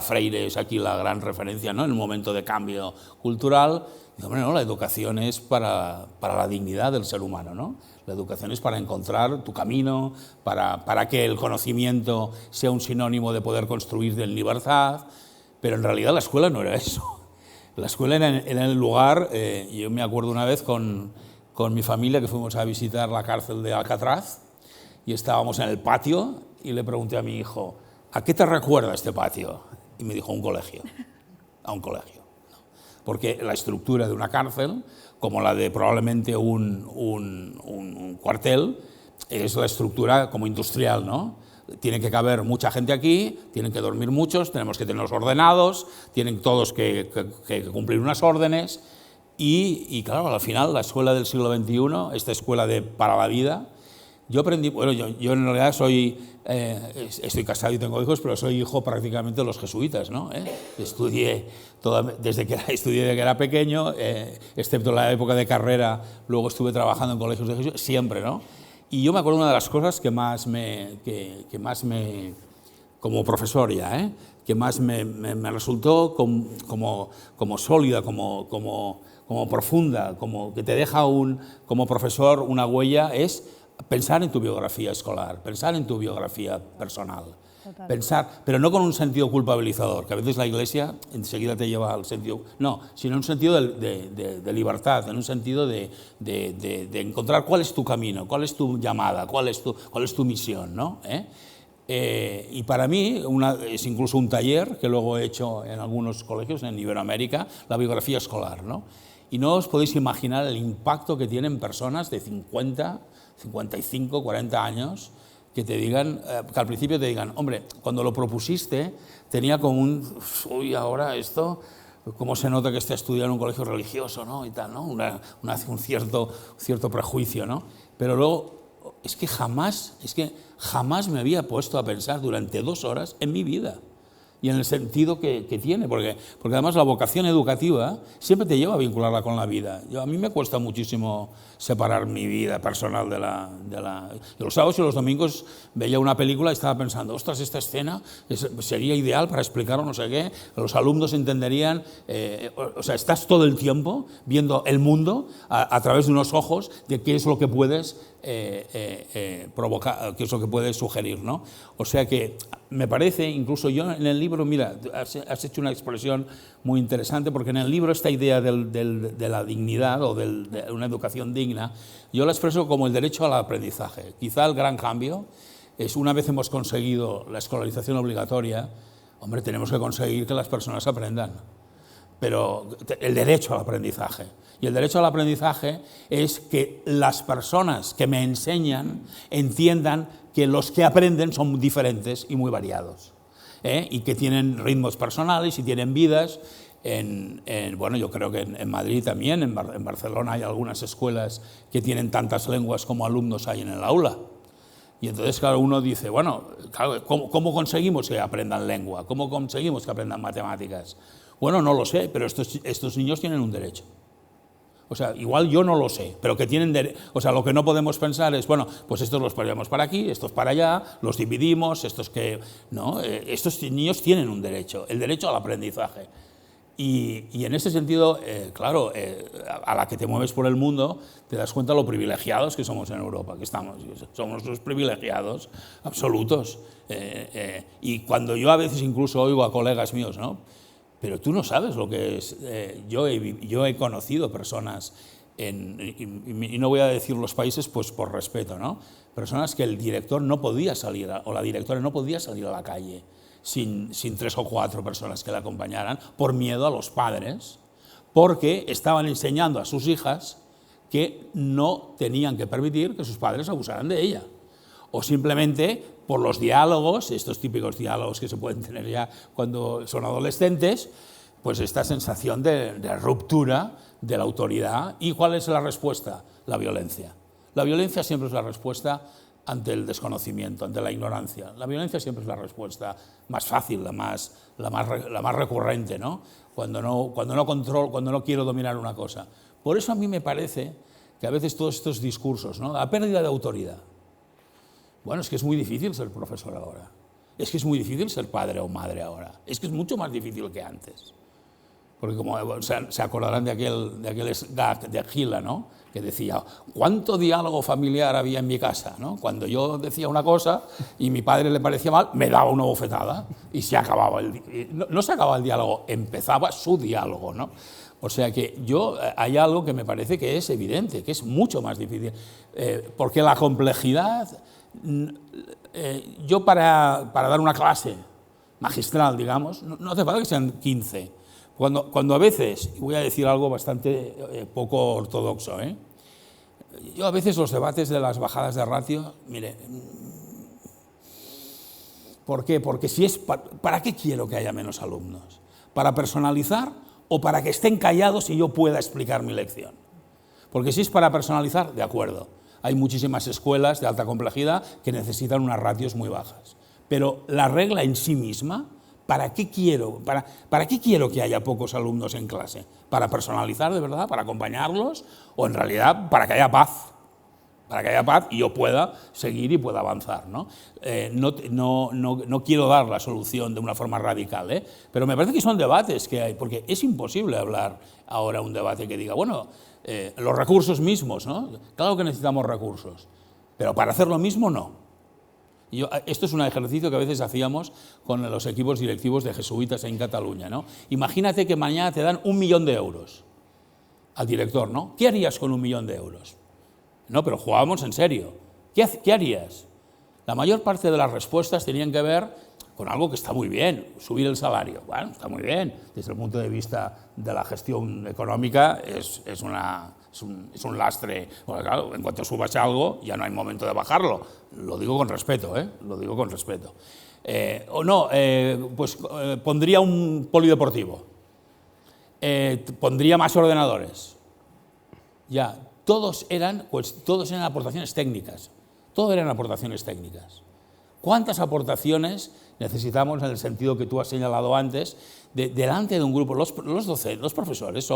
Freire es aquí la gran referencia, ¿no? En un momento de cambio cultural, hombre, no, la educación es para la dignidad del ser humano, ¿no? La educación es para encontrar tu camino, para que el conocimiento sea un sinónimo de poder construir en libertad, pero en realidad la escuela no era eso. La escuela era el lugar, yo me acuerdo una vez con mi familia que fuimos a visitar la cárcel de Alcatraz y estábamos en el patio y le pregunté a mi hijo, ¿a qué te recuerda este patio? Y me dijo, a un colegio. Porque la estructura de una cárcel, como la de probablemente un cuartel, es la estructura como industrial, ¿no? Tiene que caber mucha gente aquí, tienen que dormir muchos, tenemos que tenerlos ordenados, tienen todos que cumplir unas órdenes y claro, al final la escuela del siglo XXI, esta escuela para la vida, yo aprendí, bueno, yo en realidad estoy casado y tengo hijos, pero soy hijo prácticamente de los jesuitas, ¿no? Estudié desde que era pequeño, excepto la época de carrera, luego estuve trabajando en colegios de jesuitas, siempre, ¿no? Y yo me acuerdo una de las cosas que más me como profesor ya, que más me resultó como sólida, como profunda, como que te deja como profesor una huella, es pensar en tu biografía escolar, pensar en tu biografía personal. Total. Pensar, pero no con un sentido culpabilizador, que a veces la Iglesia enseguida te lleva al sentido, no, sino en un sentido de libertad, en un sentido de encontrar cuál es tu camino, cuál es tu llamada, cuál es tu misión, ¿no? Y para mí es incluso un taller que luego he hecho en algunos colegios en Iberoamérica, la biografía escolar, ¿no? Y no os podéis imaginar el impacto que tienen personas de 50, 55, 40 años que te digan, que al principio te digan, hombre, cuando lo propusiste tenía como uy, ahora esto, cómo se nota que está estudiando en un colegio religioso, ¿no? Y tal, ¿no? Un cierto prejuicio, ¿no? Pero luego, es que jamás me había puesto a pensar durante 2 horas en mi vida y en el sentido que tiene, porque además la vocación educativa siempre te lleva a vincularla con la vida. A mí me cuesta muchísimo separar mi vida personal de la... Los sábados y los domingos veía una película y estaba pensando, ostras, esta escena sería ideal para explicar no sé qué, los alumnos entenderían, o sea, estás todo el tiempo viendo el mundo a través de unos ojos de qué es lo que puedes provocar, qué es lo que puedes sugerir, ¿no? O sea que me parece, incluso yo en el libro, mira, has hecho una expresión muy interesante, porque en el libro esta idea de la dignidad o de una educación digna, yo la expreso como el derecho al aprendizaje. Quizá el gran cambio es, una vez hemos conseguido la escolarización obligatoria, hombre, tenemos que conseguir que las personas aprendan, pero el derecho al aprendizaje. Y el derecho al aprendizaje es que las personas que me enseñan entiendan que los que aprenden son diferentes y muy variados. y que tienen ritmos personales y tienen vidas. Bueno, yo creo que en Madrid también, en Barcelona hay algunas escuelas que tienen tantas lenguas como alumnos hay en el aula. Y entonces, claro, uno dice, bueno, claro, ¿cómo conseguimos que aprendan lengua? ¿Cómo conseguimos que aprendan matemáticas? Bueno, no lo sé, pero estos niños tienen un derecho. O sea, igual yo no lo sé, pero que tienen derecho. O sea, lo que no podemos pensar es, bueno, pues estos los ponemos para aquí, estos para allá, los dividimos, estos que... No, estos niños tienen un derecho, el derecho al aprendizaje. Y en ese sentido, claro, a la que te mueves por el mundo, te das cuenta lo privilegiados que somos en Europa, que somos los privilegiados absolutos. Y cuando yo a veces incluso oigo a colegas míos, ¿no? Pero tú no sabes lo que es. Yo he conocido personas, y no voy a decir los países pues por respeto, ¿no? Personas que el director no podía salir, o la directora no podía salir a la calle sin 3 o 4 personas que la acompañaran, por miedo a los padres, porque estaban enseñando a sus hijas que no tenían que permitir que sus padres abusaran de ella. O simplemente por los diálogos, estos típicos diálogos que se pueden tener ya cuando son adolescentes, pues esta sensación de ruptura de la autoridad. ¿Y cuál es la respuesta? La violencia. La violencia siempre es la respuesta ante el desconocimiento, ante la ignorancia. La violencia siempre es la respuesta más fácil, la más recurrente, ¿no? Cuando no quiero dominar una cosa. Por eso a mí me parece que a veces todos estos discursos, ¿no? La pérdida de autoridad. Bueno, es que es muy difícil ser profesor ahora. Es que es muy difícil ser padre o madre ahora. Es que es mucho más difícil que antes. Porque como se acordarán de aquel gag de Gila, ¿no? Que decía, ¿cuánto diálogo familiar había en mi casa? ¿No? Cuando yo decía una cosa y mi padre le parecía mal, me daba una bofetada y se acababa no se acababa el diálogo, empezaba su diálogo, ¿no? O sea que hay algo que me parece que es evidente, que es mucho más difícil, porque la complejidad, yo para dar una clase magistral, digamos, no hace falta que sean 15. Cuando a veces, y voy a decir algo bastante poco ortodoxo, yo a veces los debates de las bajadas de ratio, mire, ¿por qué? Porque si es ¿para qué quiero que haya menos alumnos? ¿Para personalizar o para que estén callados y yo pueda explicar mi lección? Porque si es para personalizar, de acuerdo, hay muchísimas escuelas de alta complejidad que necesitan unas ratios muy bajas, pero la regla en sí misma, ¿para qué quiero que haya pocos alumnos en clase? ¿Para personalizar de verdad? ¿Para acompañarlos? ¿O en realidad para que haya paz? Para que haya paz y yo pueda seguir y pueda avanzar, ¿no? No quiero dar la solución de una forma radical, pero me parece que son debates que hay, porque es imposible hablar ahora un debate que diga, bueno, los recursos mismos, ¿no? Claro que necesitamos recursos, pero para hacer lo mismo no. Esto es un ejercicio que a veces hacíamos con los equipos directivos de jesuitas en Cataluña, ¿no? Imagínate que mañana te dan 1 millón de euros al director, ¿no? ¿Qué harías con 1 millón de euros? No, pero jugábamos en serio. ¿Qué harías? La mayor parte de las respuestas tenían que ver con algo que está muy bien, subir el salario. Bueno, está muy bien. Desde el punto de vista de la gestión económica es un lastre. Bueno, claro, en cuanto subas algo, ya no hay momento de bajarlo. Lo digo con respeto, Lo digo con respeto. Pondría un polideportivo. Pondría más ordenadores. Ya, todos eran aportaciones técnicas. Todo eran aportaciones técnicas. ¿Cuántas aportaciones necesitamos en el sentido que tú has señalado antes, delante de un grupo? Los docentes, los profesores,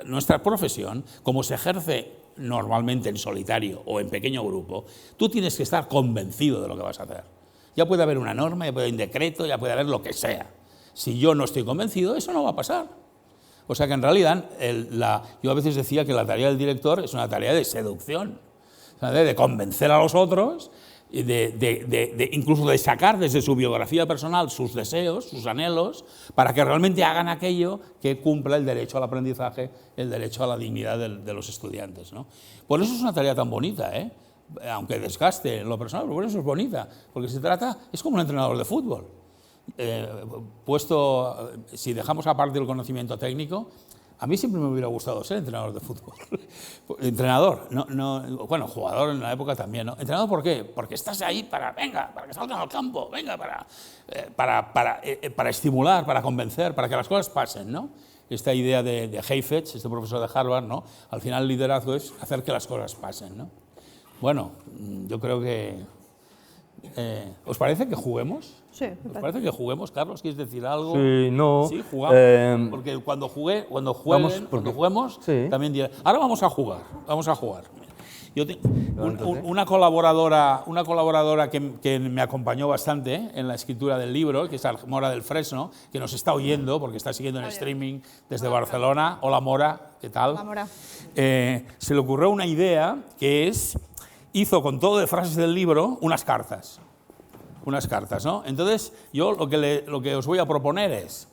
nuestra profesión, como se ejerce normalmente en solitario o en pequeño grupo, tú tienes que estar convencido de lo que vas a hacer. Ya puede haber una norma, ya puede haber un decreto, ya puede haber lo que sea. Si yo no estoy convencido, eso no va a pasar. O sea que en realidad, yo a veces decía que la tarea del director es una tarea de seducción, de convencer a los otros, y incluso de sacar desde su biografía personal sus deseos, sus anhelos, para que realmente hagan aquello que cumpla el derecho al aprendizaje, el derecho a la dignidad de los estudiantes, ¿no? Por eso es una tarea tan bonita, aunque desgaste en lo personal, pero por eso es bonita, porque es como un entrenador de fútbol. Si dejamos aparte el conocimiento técnico, A mí siempre me hubiera gustado ser entrenador de fútbol. Entrenador, bueno, jugador en la época también, ¿no? ¿Entrenador por qué? Porque estás ahí para que salgan al campo, venga, para estimular, para convencer, para que las cosas pasen, ¿no? Esta idea de Heifetz, este profesor de Harvard, ¿no? Al final el liderazgo es hacer que las cosas pasen, ¿no? Bueno, yo creo que... ¿os parece que juguemos? Sí, ¿Os parece que juguemos, Carlos? ¿Quieres decir algo? Sí, no. Sí, jugamos. Porque cuando juguemos, sí. también diré. Ahora vamos a jugar. Yo tengo una colaboradora que me acompañó bastante en la escritura del libro, que es Mora del Fresno, que nos está oyendo porque está siguiendo en streaming desde Barcelona. Hola Mora, ¿qué tal? Hola Mora. Se le ocurrió una idea que hizo con todo de frases del libro unas cartas, ¿no? Entonces, yo lo que os voy a proponer es,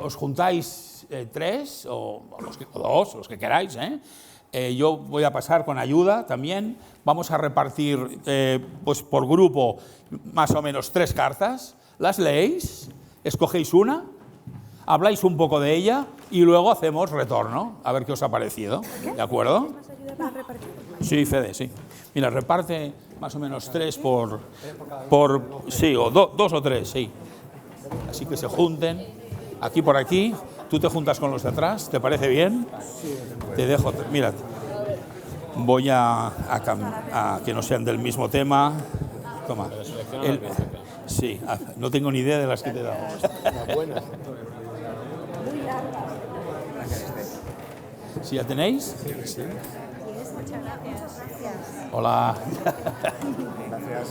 os juntáis 3 o 2, los que queráis, yo voy a pasar con ayuda también, vamos a repartir pues por grupo más o menos 3 cartas, las leéis, escogéis una, habláis un poco de ella y luego hacemos retorno, a ver qué os ha parecido, ¿de acuerdo? Sí, Fede, sí. Mira, reparte más o menos 3 sí, o 2 o 3, sí. Así que se junten, aquí por aquí, tú te juntas con los de atrás, ¿te parece bien? Te dejo, mira, voy a que no sean del mismo tema. Toma. Sí, no tengo ni idea de las que te damos. ¿Sí ya tenéis? Sí. Muchas gracias. Hola. Gracias.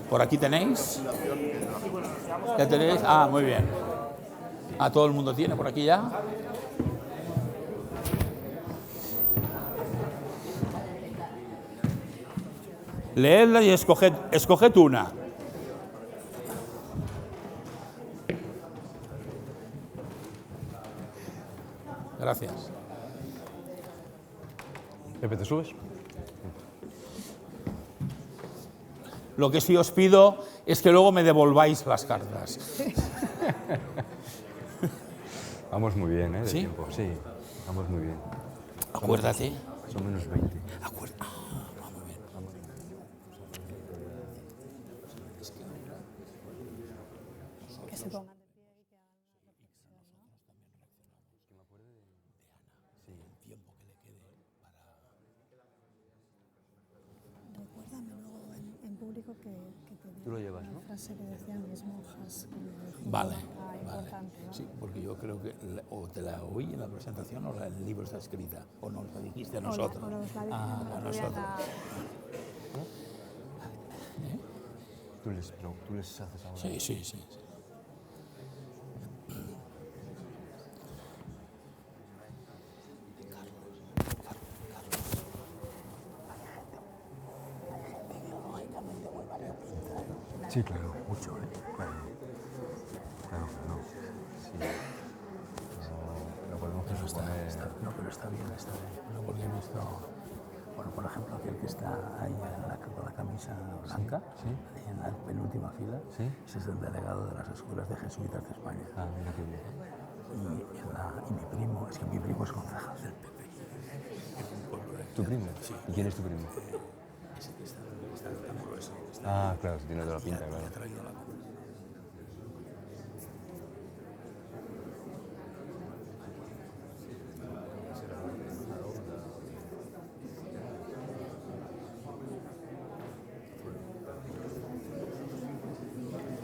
¿Por aquí tenéis? ¿Ya tenéis? Ah, muy bien. ¿Todo el mundo tiene por aquí ya? Leedla y escoged una. Gracias. Pepe, ¿te subes? Lo que sí os pido es que luego me devolváis las cartas. Vamos muy bien, ¿eh? De ¿Sí? tiempo. Sí, vamos muy bien. Acuérdate. Son menos 20. Va muy bien. Que se pongan de pie y que hagan una reflexión, ¿no? Recuérdame luego en público que te digo Tú lo llevas, una ¿no? frase que decían mis monjas que me dejó Vale, importante, ¿no? Sí, porque yo creo que o te la oí en la presentación o en el libro está escrita, o nos la dijiste a nosotros. O nos la dicen A el otro día nosotros. Tú les haces ahora. Sí. Sí, claro, mucho, ¿eh? Claro, no. Sí. No podemos suponer... No, pero está bien. No, porque he visto, bueno, por ejemplo, aquel que está ahí con la camisa blanca, Sí. ahí en la penúltima fila, Sí. ese es el delegado de las escuelas de jesuitas de España. Ah, mira qué bien. Y mi primo, es que mi primo es concejal del PP. ¿Tu primo? Sí. ¿Y quién es tu primo? Ese que está tan grueso. Ah, claro, tiene toda la pinta, claro. Ha traído la cruz.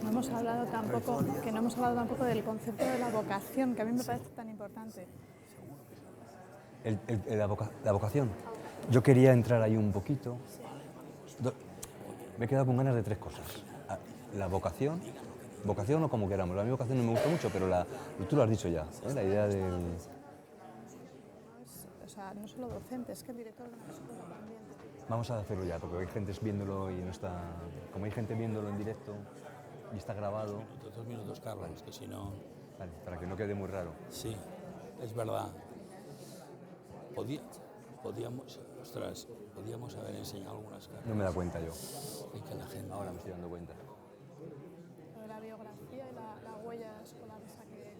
No hemos hablado tampoco del concepto de la vocación, que a mí me parece tan importante. La vocación. Yo quería entrar ahí un poquito. Me he quedado con ganas de 3 cosas. La vocación o como queramos. La mi vocación no me gusta mucho, pero tú lo has dicho ya, ¿eh? La idea del... O sea, no solo docente, es que el director de una escuela también. Vamos a hacerlo ya, porque hay gente viéndolo y no está... Como hay gente viéndolo en directo y está grabado... 2 minutos, Carlos, que si no... Vale, para que no quede muy raro. Sí, es verdad. Podíamos haber enseñado algunas cartas. No me da cuenta yo. Y que la gente... Ahora me estoy dando cuenta. La biografía y la huella escolar esa que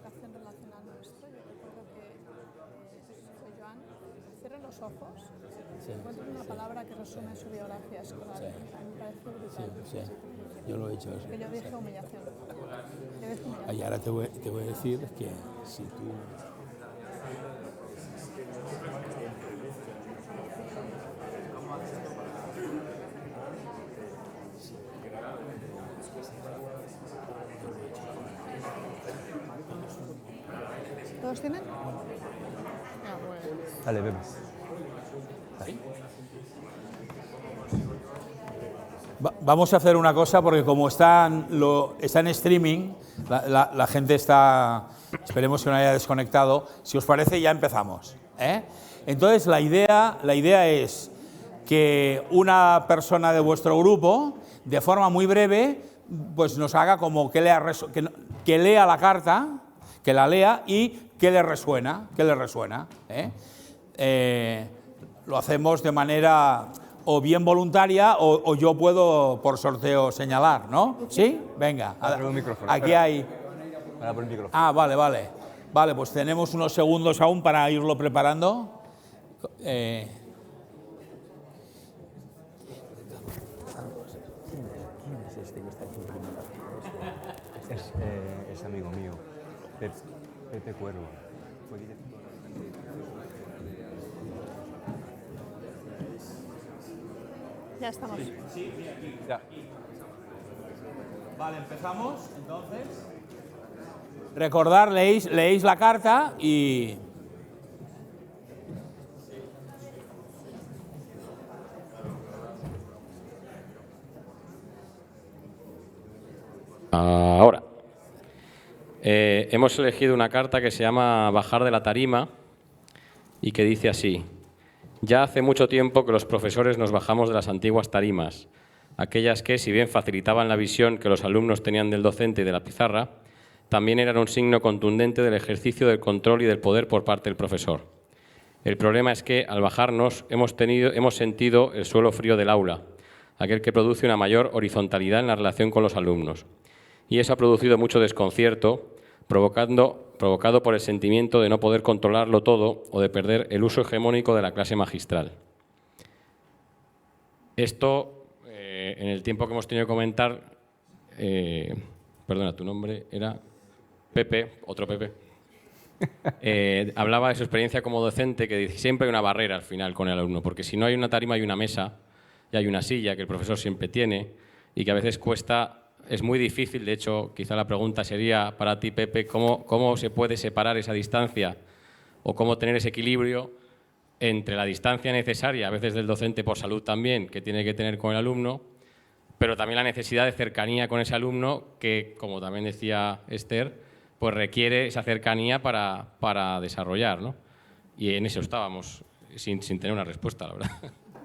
educación relacional nuestro. Yo recuerdo que Joan cierra los ojos y encuentra una palabra que resume su biografía escolar. A mí me parece brutal. Sí, yo lo he hecho eso. Que yo dije humillación. Yo dije humillación. Y ahora te voy a decir que si tú... ¿Todos tienen? Ah, bueno. Dale, Pepe. Vamos a hacer una cosa, porque como está en streaming, la gente está, esperemos que no haya desconectado. Si os parece, ya empezamos, ¿eh? Entonces, la idea es que una persona de vuestro grupo, de forma muy breve, pues nos haga como que lea la carta, que la lea y que le resuena, ¿eh? Lo hacemos de manera o bien voluntaria o yo puedo por sorteo señalar, ¿no? ¿Sí? Venga. Un micrófono. Aquí hay... Para por el micrófono. Ah, vale. Vale, pues tenemos unos segundos aún para irlo preparando. ¿Quién es este que está aquí primero? Es amigo mío, Pepe Cuervo. Ya estamos. Sí, aquí. Ya. Vale, empezamos, entonces. Recordar, leéis la carta y... Ahora, hemos elegido una carta que se llama Bajar de la tarima y que dice así: ya hace mucho tiempo que los profesores nos bajamos de las antiguas tarimas, aquellas que, si bien facilitaban la visión que los alumnos tenían del docente y de la pizarra, también eran un signo contundente del ejercicio del control y del poder por parte del profesor. El problema es que, al bajarnos, hemos sentido el suelo frío del aula, aquel que produce una mayor horizontalidad en la relación con los alumnos. Y eso ha producido mucho desconcierto, provocado por el sentimiento de no poder controlarlo todo o de perder el uso hegemónico de la clase magistral. Esto, en el tiempo que hemos tenido que comentar, perdona, tu nombre era Pepe, otro Pepe, hablaba de su experiencia como docente, que siempre hay una barrera al final con el alumno, porque si no hay una tarima hay una mesa y hay una silla que el profesor siempre tiene y que a veces cuesta. Es muy difícil, de hecho, quizá la pregunta sería para ti, Pepe, ¿cómo se puede separar esa distancia o cómo tener ese equilibrio entre la distancia necesaria, a veces del docente por salud también, que tiene que tener con el alumno, pero también la necesidad de cercanía con ese alumno que, como también decía Esther, pues requiere esa cercanía para desarrollar, ¿no? Y en eso estábamos, sin tener una respuesta, la verdad.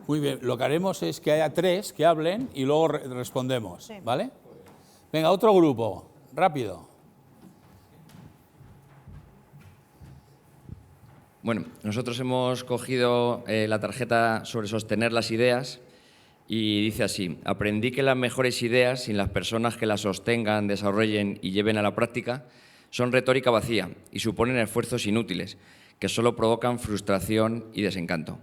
Muy bien, lo que haremos es que haya tres que hablen y luego respondemos, Sí. ¿vale? Venga, otro grupo, rápido. Bueno, nosotros hemos cogido la tarjeta sobre sostener las ideas y dice así: aprendí que las mejores ideas, sin las personas que las sostengan, desarrollen y lleven a la práctica, son retórica vacía y suponen esfuerzos inútiles, que solo provocan frustración y desencanto.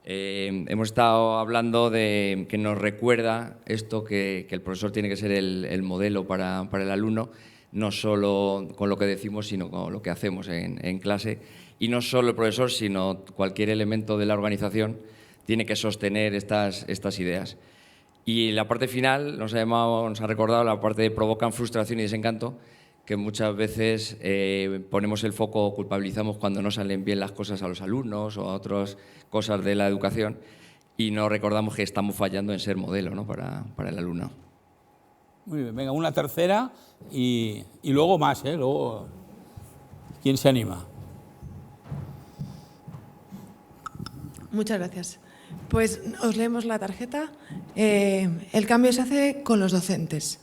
Hemos estado hablando de que nos recuerda esto, que el profesor tiene que ser el modelo para el alumno, no solo con lo que decimos, sino con lo que hacemos en clase. Y no solo el profesor, sino cualquier elemento de la organización tiene que sostener estas ideas. Y la parte final nos ha recordado la parte de provocan frustración y desencanto, que muchas veces ponemos el foco, culpabilizamos cuando no salen bien las cosas a los alumnos o a otras cosas de la educación y no recordamos que estamos fallando en ser modelo, ¿no? para el alumno. Muy bien, venga, una tercera y luego más, ¿eh? Luego, ¿quién se anima? Muchas gracias. Pues os leemos la tarjeta. El cambio se hace con los docentes.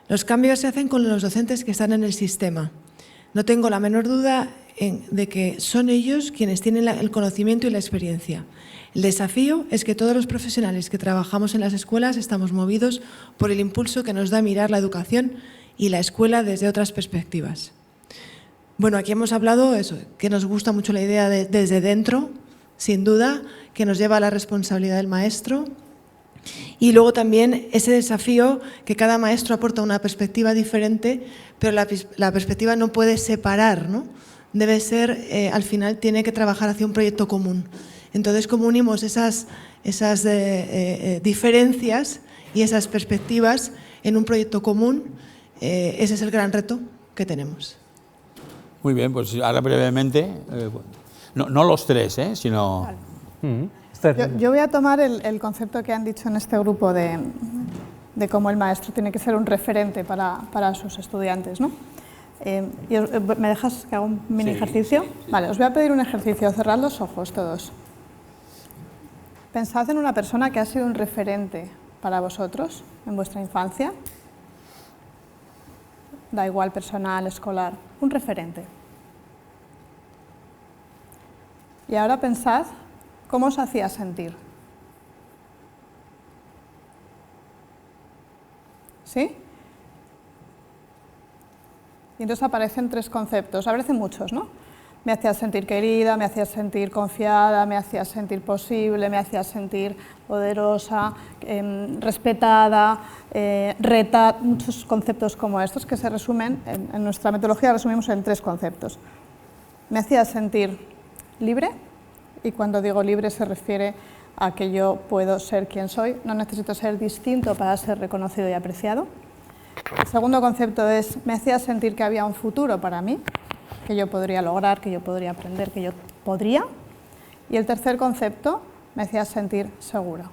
Los cambios se hacen con los docentes que están en el sistema. No tengo la menor duda de que son ellos quienes tienen el conocimiento y la experiencia. El desafío es que todos los profesionales que trabajamos en las escuelas estamos movidos por el impulso que nos da mirar la educación y la escuela desde otras perspectivas. Bueno, aquí hemos hablado eso, que nos gusta mucho la idea de desde dentro, sin duda, que nos lleva a la responsabilidad del maestro. Y luego también ese desafío que cada maestro aporta una perspectiva diferente, pero la perspectiva no puede separar, ¿no? Debe ser, al final, tiene que trabajar hacia un proyecto común. Entonces, como unimos esas diferencias y esas perspectivas en un proyecto común, ese es el gran reto que tenemos. Muy bien, pues ahora brevemente, no los tres, sino... Vale. Yo voy a tomar el concepto que han dicho en este grupo de cómo el maestro tiene que ser un referente para sus estudiantes, ¿no? ¿Me dejas que haga un mini ejercicio? Sí. Vale, os voy a pedir un ejercicio. Cerrad los ojos todos. Pensad en una persona que ha sido un referente para vosotros en vuestra infancia. Da igual, personal, escolar, un referente. Y ahora pensad cómo os hacía sentir. ¿Sí? Y entonces aparecen tres conceptos, aparecen muchos, ¿no? Me hacía sentir querida, me hacía sentir confiada, me hacía sentir posible, me hacía sentir poderosa, respetada, retada, muchos conceptos como estos que se resumen, en nuestra metodología resumimos en tres conceptos. Me hacía sentir libre, y cuando digo libre se refiere a que yo puedo ser quien soy, no necesito ser distinto para ser reconocido y apreciado. El segundo concepto es, me hacía sentir que había un futuro para mí, que yo podría lograr, que yo podría aprender, que yo podría. Y el tercer concepto, me hacía sentir seguro.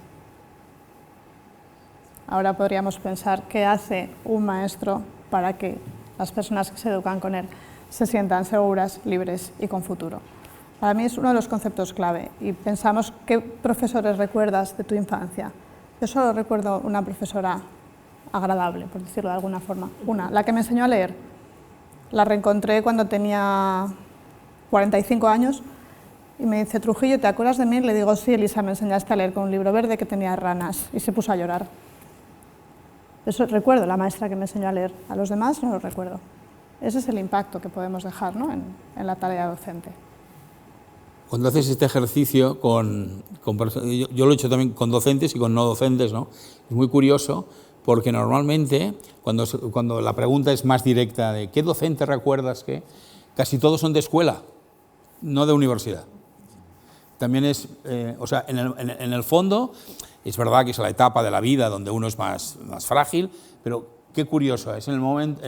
Ahora podríamos pensar qué hace un maestro para que las personas que se educan con él se sientan seguras, libres y con futuro. Para mí es uno de los conceptos clave y pensamos qué profesores recuerdas de tu infancia. Yo solo recuerdo una profesora agradable, por decirlo de alguna forma. Una, la que me enseñó a leer. La reencontré cuando tenía 45 años y me dice, Trujillo, ¿te acuerdas de mí? Le digo, sí, Elisa, me enseñaste a leer con un libro verde que tenía ranas, y se puso a llorar. Eso recuerdo, la maestra que me enseñó a leer. A los demás no lo recuerdo. Ese es el impacto que podemos dejar, ¿no? en la tarea docente. Cuando haces este ejercicio, yo lo he hecho también con docentes y con no docentes, ¿no? Es muy curioso porque normalmente cuando la pregunta es más directa de ¿qué docente recuerdas que? Casi todos son de escuela, no de universidad. También es, o sea, en el fondo es verdad que es la etapa de la vida donde uno es más frágil, pero qué curioso, es en el momento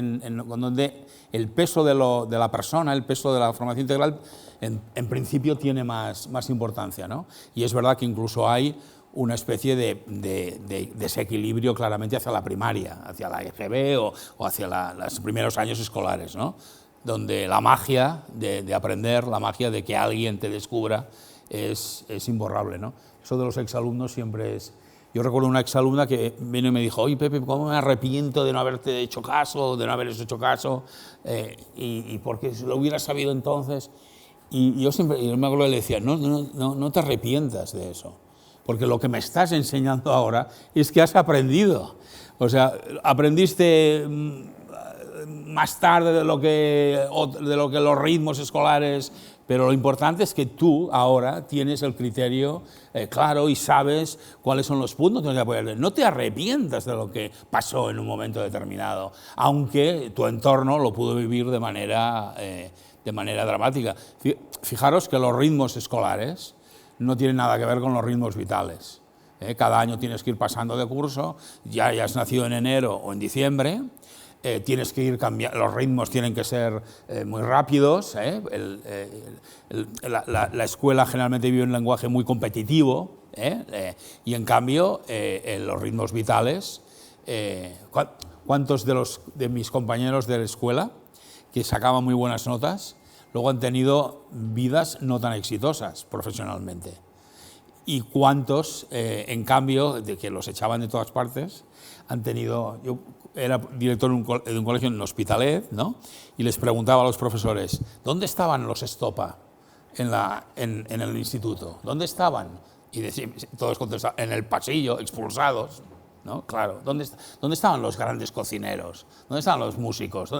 donde el peso de la persona, el peso de la formación integral, en principio tiene más importancia, ¿no? Y es verdad que incluso hay una especie de desequilibrio claramente hacia la primaria, hacia la EGB o hacia los primeros años escolares, ¿no? Donde la magia de aprender, la magia de que alguien te descubra es imborrable, ¿no? Eso de los exalumnos siempre es... Yo recuerdo una exalumna que vino y me dijo, oye Pepe, ¿cómo me arrepiento de no haberte hecho caso, de no haberos hecho caso? Y porque si lo hubiera sabido entonces... Y yo me acuerdo que le decía, no te arrepientas de eso, porque lo que me estás enseñando ahora es que has aprendido. O sea, aprendiste más tarde de lo que los ritmos escolares, pero lo importante es que tú ahora tienes el criterio claro y sabes cuáles son los puntos que tienes que apoyar. No te arrepientas de lo que pasó en un momento determinado, aunque tu entorno lo pudo vivir de manera dramática. Fijaros que los ritmos escolares no tienen nada que ver con los ritmos vitales. Cada año tienes que ir pasando de curso, ya has nacido en enero o en diciembre, tienes que ir cambiando, los ritmos tienen que ser muy rápidos, la escuela generalmente vive un lenguaje muy competitivo, y en cambio los ritmos vitales, ¿cuántos de mis compañeros de la escuela que sacaban muy buenas notas luego han tenido vidas no tan exitosas profesionalmente? ¿Y cuántos, en cambio, de que los echaban de todas partes, han tenido... Yo era director de un colegio en Hospitalet, ¿no? Y les preguntaba a los profesores, ¿dónde estaban los Estopa en el instituto? ¿Dónde estaban? Y todos contestaban, en el pasillo, expulsados, ¿no? Claro, ¿dónde estaban los grandes cocineros? ¿Dónde estaban los músicos?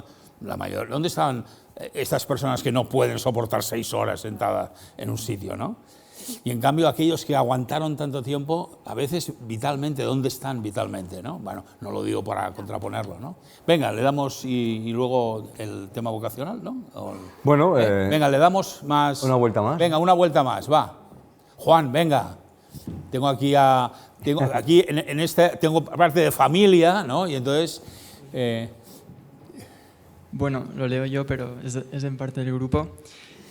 La mayor. ¿Dónde están estas personas que no pueden soportar 6 horas sentadas en un sitio, ¿no? Y en cambio aquellos que aguantaron tanto tiempo, a veces vitalmente, ¿dónde están vitalmente, no? Bueno, no lo digo para contraponerlo, ¿no? Venga, le damos y luego el tema vocacional, ¿no? Bueno, venga, le damos más. Una vuelta más. Venga, una vuelta más, va. Juan, venga. Tengo aquí en este tengo parte de familia, ¿no? Y entonces Bueno, lo leo yo, pero es en parte del grupo.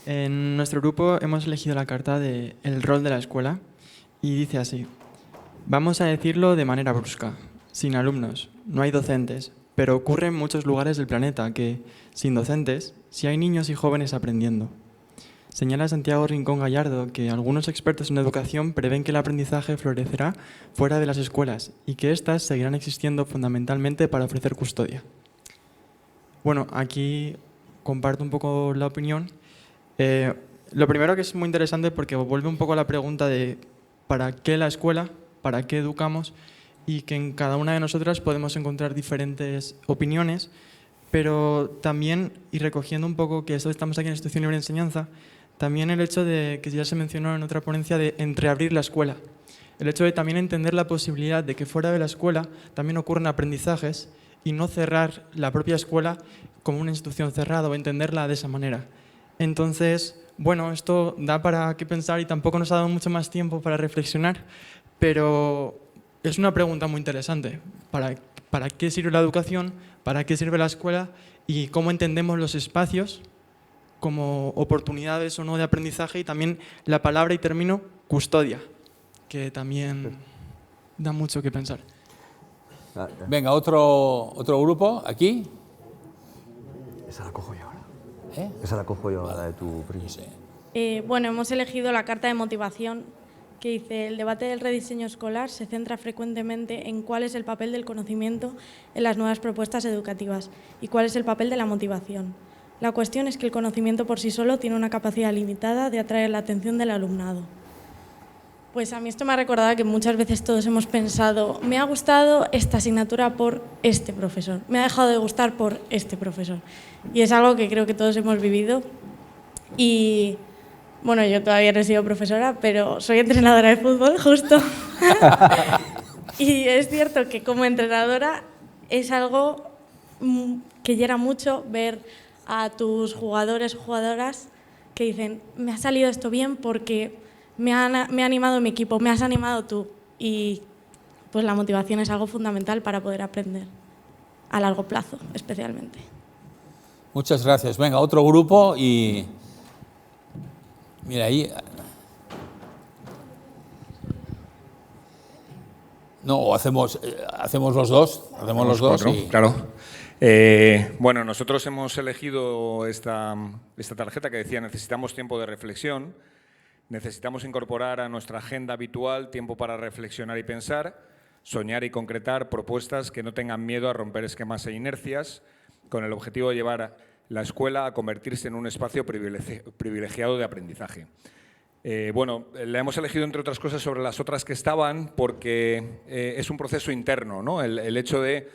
En nuestro grupo hemos elegido la carta de El rol de la escuela y dice así: vamos a decirlo de manera brusca, sin alumnos, no hay docentes, pero ocurre en muchos lugares del planeta que, sin docentes, sí hay niños y jóvenes aprendiendo. Señala Santiago Rincón Gallardo que algunos expertos en educación prevén que el aprendizaje florecerá fuera de las escuelas y que éstas seguirán existiendo fundamentalmente para ofrecer custodia. Bueno, aquí comparto un poco la opinión. Lo primero que es muy interesante porque vuelve un poco a la pregunta de ¿para qué la escuela? ¿Para qué educamos? Y que en cada una de nosotras podemos encontrar diferentes opiniones, pero también, y recogiendo un poco que estamos aquí en la Institución Libre de Enseñanza, también el hecho de, que ya se mencionó en otra ponencia, de entreabrir la escuela. El hecho de también entender la posibilidad de que fuera de la escuela también ocurren aprendizajes y no cerrar la propia escuela como una institución cerrada o entenderla de esa manera. Entonces, bueno, esto da para qué pensar y tampoco nos ha dado mucho más tiempo para reflexionar, pero es una pregunta muy interesante. ¿Para qué sirve la educación? ¿Para qué sirve la escuela? Y cómo entendemos los espacios como oportunidades o no de aprendizaje, y también la palabra y término custodia, que también da mucho que pensar. venga, otro grupo, aquí. Esa la cojo yo ahora. Esa la cojo yo ahora de tu primo. Bueno, hemos elegido la carta de motivación que dice: el debate del rediseño escolar se centra frecuentemente en cuál es el papel del conocimiento en las nuevas propuestas educativas y cuál es el papel de la motivación. La cuestión es que el conocimiento por sí solo tiene una capacidad limitada de atraer la atención del alumnado. Pues a mí esto me ha recordado que muchas veces todos hemos pensado: me ha gustado esta asignatura por este profesor, me ha dejado de gustar por este profesor. Y es algo que creo que todos hemos vivido. Y bueno, yo todavía no he sido profesora, pero soy entrenadora de fútbol, justo. Y es cierto que como entrenadora es algo que llena mucho ver a tus jugadores o jugadoras que dicen: me ha salido esto bien porque me ha animado mi equipo, me has animado tú. Y pues la motivación es algo fundamental para poder aprender, a largo plazo especialmente. Muchas gracias. Venga, otro grupo y... Mira, ahí... No, o hacemos los dos. Hacemos los dos y... Claro. Bueno, nosotros hemos elegido esta tarjeta que decía: necesitamos tiempo de reflexión, necesitamos incorporar a nuestra agenda habitual tiempo para reflexionar y pensar, soñar y concretar propuestas que no tengan miedo a romper esquemas e inercias, con el objetivo de llevar la escuela a convertirse en un espacio privilegiado de aprendizaje. Bueno, la hemos elegido, entre otras cosas, sobre las otras que estaban, porque es un proceso interno, ¿no? El hecho de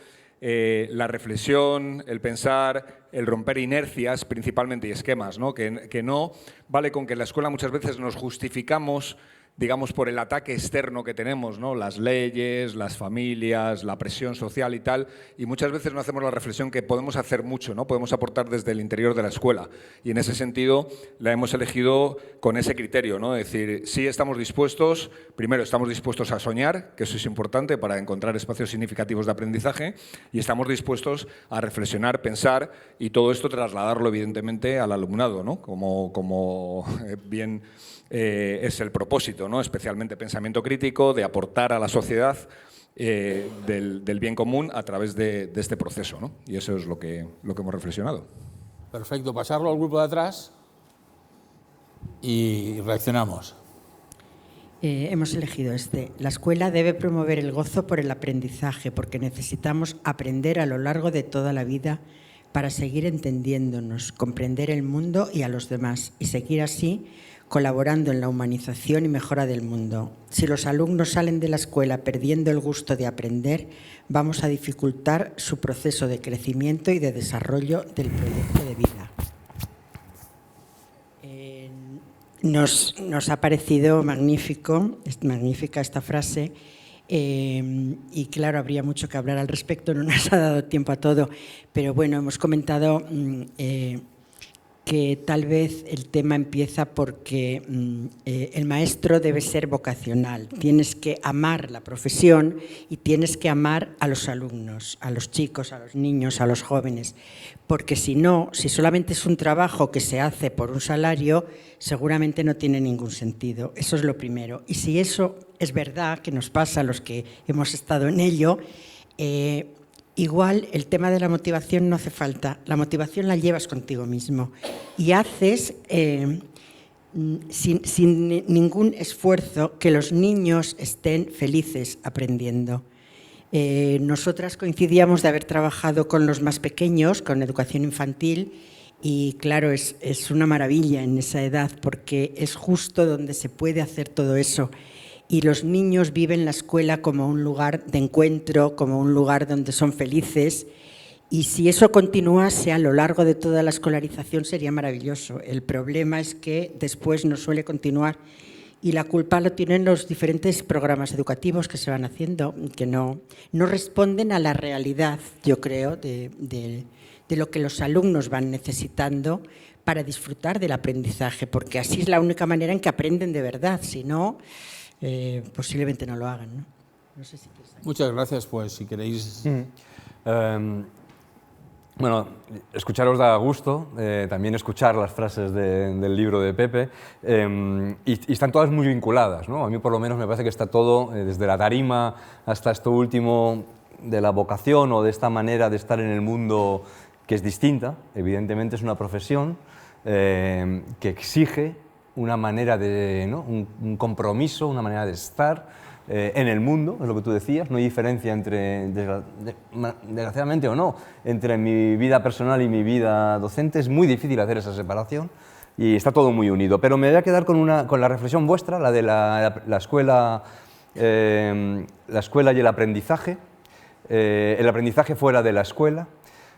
la reflexión, el pensar, el romper inercias principalmente y esquemas, ¿no? Que no vale con que en la escuela muchas veces nos justificamos, digamos, por el ataque externo que tenemos, ¿no? Las leyes, las familias, la presión social y tal, y muchas veces no hacemos la reflexión que podemos hacer mucho, ¿no? Podemos aportar desde el interior de la escuela, y en ese sentido la hemos elegido con ese criterio, ¿no? Es decir, sí estamos dispuestos, primero estamos dispuestos a soñar, que eso es importante para encontrar espacios significativos de aprendizaje, y estamos dispuestos a reflexionar, pensar, y todo esto trasladarlo evidentemente al alumnado, ¿no? Como bien es el propósito, ¿no? Especialmente pensamiento crítico, de aportar a la sociedad del bien común a través de este proceso, ¿no? Y eso es lo que hemos reflexionado. Perfecto, pasarlo al grupo de atrás y reaccionamos. Hemos elegido este. La escuela debe promover el gozo por el aprendizaje, porque necesitamos aprender a lo largo de toda la vida para seguir entendiéndonos, comprender el mundo y a los demás, y seguir así colaborando en la humanización y mejora del mundo. Si los alumnos salen de la escuela perdiendo el gusto de aprender, vamos a dificultar su proceso de crecimiento y de desarrollo del proyecto de vida. Nos ha parecido magnífica esta frase. Y claro, habría mucho que hablar al respecto, no nos ha dado tiempo a todo, pero bueno, hemos comentado que tal vez el tema empieza porque el maestro debe ser vocacional. Tienes que amar la profesión y tienes que amar a los alumnos, a los chicos, a los niños, a los jóvenes, porque si no, si solamente es un trabajo que se hace por un salario, seguramente no tiene ningún sentido. Eso es lo primero. Y si eso es verdad, que nos pasa a los que hemos estado en ello, igual el tema de la motivación no hace falta. La motivación la llevas contigo mismo y haces sin ningún esfuerzo que los niños estén felices aprendiendo. Nosotras coincidíamos de haber trabajado con los más pequeños, con educación infantil, y claro, es una maravilla en esa edad porque es justo donde se puede hacer todo eso. Y los niños viven la escuela como un lugar de encuentro, como un lugar donde son felices. Y si eso continuase a lo largo de toda la escolarización sería maravilloso. El problema es que después no suele continuar y la culpa lo tienen los diferentes programas educativos que se van haciendo, que no responden a la realidad, yo creo, de lo que los alumnos van necesitando para disfrutar del aprendizaje, porque así es la única manera en que aprenden de verdad, si no, posiblemente no lo hagan, ¿no? No sé si quieres... Muchas gracias, pues, si queréis... Bueno, escucharos da gusto, también escuchar las frases del libro de Pepe, y están todas muy vinculadas, ¿no? A mí por lo menos me parece que está todo, desde la tarima hasta esto último de la vocación o de esta manera de estar en el mundo que es distinta, evidentemente es una profesión que exige una manera de, ¿no? un compromiso, una manera de estar en el mundo, es lo que tú decías, no hay diferencia entre, desgraciadamente o no, entre mi vida personal y mi vida docente, es muy difícil hacer esa separación y está todo muy unido. Pero me voy a quedar con la reflexión vuestra, la de la escuela y el aprendizaje fuera de la escuela,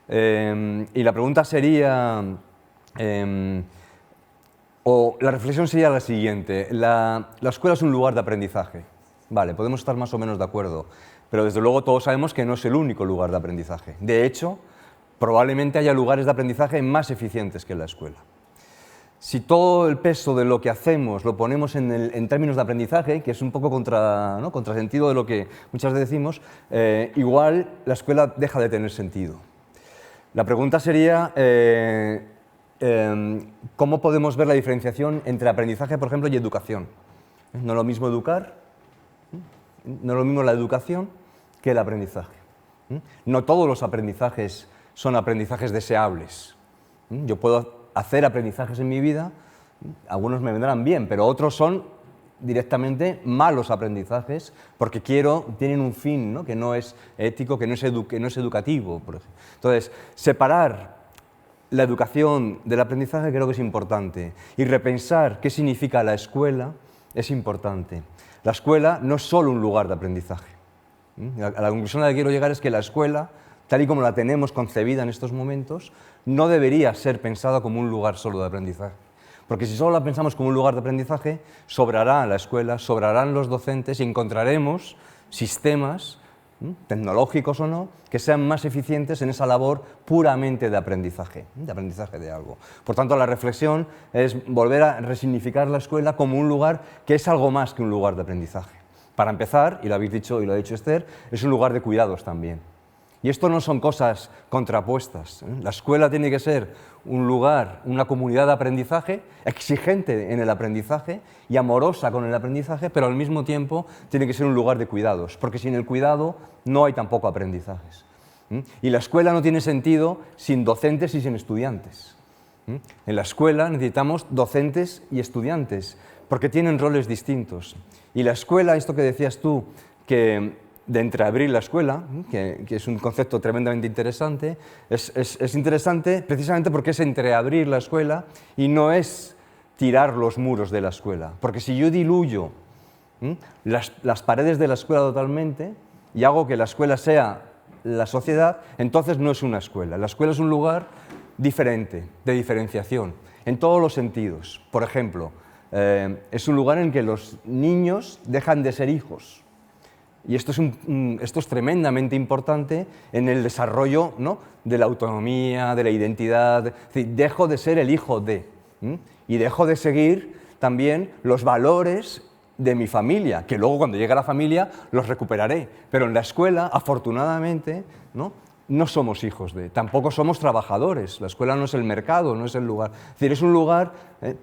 y la pregunta sería, o la reflexión sería la siguiente: la escuela es un lugar de aprendizaje. Vale, podemos estar más o menos de acuerdo, pero desde luego todos sabemos que no es el único lugar de aprendizaje. De hecho, probablemente haya lugares de aprendizaje más eficientes que la escuela. Si todo el peso de lo que hacemos lo ponemos en términos de aprendizaje, que es un poco contrasentido de lo que muchas veces decimos, igual la escuela deja de tener sentido. La pregunta sería, ¿cómo podemos ver la diferenciación entre aprendizaje, por ejemplo, y educación? No es lo mismo educar, no es lo mismo la educación que el aprendizaje. No todos los aprendizajes son aprendizajes deseables. Yo puedo hacer aprendizajes en mi vida, algunos me vendrán bien, pero otros son directamente malos aprendizajes porque tienen un fin, ¿no? Que no es ético, que no es educativo, por ejemplo. Entonces, separar la educación del aprendizaje creo que es importante, y repensar qué significa la escuela es importante. La escuela no es solo un lugar de aprendizaje. A la conclusión a la que quiero llegar es que la escuela, tal y como la tenemos concebida en estos momentos, no debería ser pensada como un lugar solo de aprendizaje. Porque si solo la pensamos como un lugar de aprendizaje, sobrará la escuela, sobrarán los docentes y encontraremos sistemas, tecnológicos o no, que sean más eficientes en esa labor puramente de aprendizaje de algo. Por tanto, la reflexión es volver a resignificar la escuela como un lugar que es algo más que un lugar de aprendizaje. Para empezar, y lo habéis dicho y lo ha dicho Esther, es un lugar de cuidados también. Y esto no son cosas contrapuestas. La escuela tiene que ser un lugar, una comunidad de aprendizaje, exigente en el aprendizaje y amorosa con el aprendizaje, pero al mismo tiempo tiene que ser un lugar de cuidados, porque sin el cuidado no hay tampoco aprendizajes. Y la escuela no tiene sentido sin docentes y sin estudiantes. En la escuela necesitamos docentes y estudiantes, porque tienen roles distintos. Y la escuela, esto que decías tú, de entreabrir la escuela, que es un concepto tremendamente interesante, es interesante precisamente porque es entreabrir la escuela y no es tirar los muros de la escuela. Porque si yo diluyo las paredes de la escuela totalmente y hago que la escuela sea la sociedad, entonces no es una escuela. La escuela es un lugar diferente, de diferenciación, en todos los sentidos. Por ejemplo, es un lugar en que los niños dejan de ser hijos. Y esto es tremendamente importante en el desarrollo, ¿no?, de la autonomía, de la identidad. Es decir, dejo de ser el hijo de, y dejo de seguir también los valores de mi familia, que luego cuando llegue a la familia los recuperaré. Pero en la escuela, afortunadamente, no somos hijos de, tampoco somos trabajadores. La escuela no es el mercado, no es el lugar. Es decir, es un lugar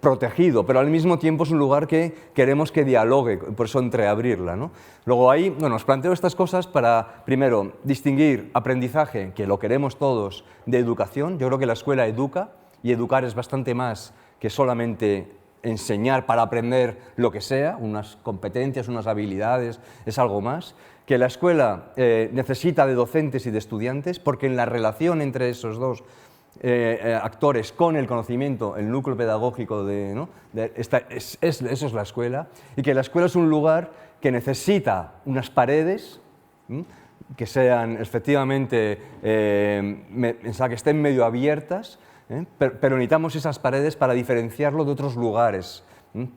protegido, pero al mismo tiempo es un lugar que queremos que dialogue, por eso entreabrirla, ¿no? Luego ahí, bueno, os planteo estas cosas para, primero, distinguir aprendizaje, que lo queremos todos, de educación. Yo creo que la escuela educa, y educar es bastante más que solamente enseñar para aprender lo que sea, unas competencias, unas habilidades, es algo más. Que la escuela necesita de docentes y de estudiantes, porque en la relación entre esos dos actores con el conocimiento, el núcleo pedagógico eso es la escuela, y que la escuela es un lugar que necesita unas paredes que sean efectivamente, que estén medio abiertas, pero necesitamos esas paredes para diferenciarlo de otros lugares,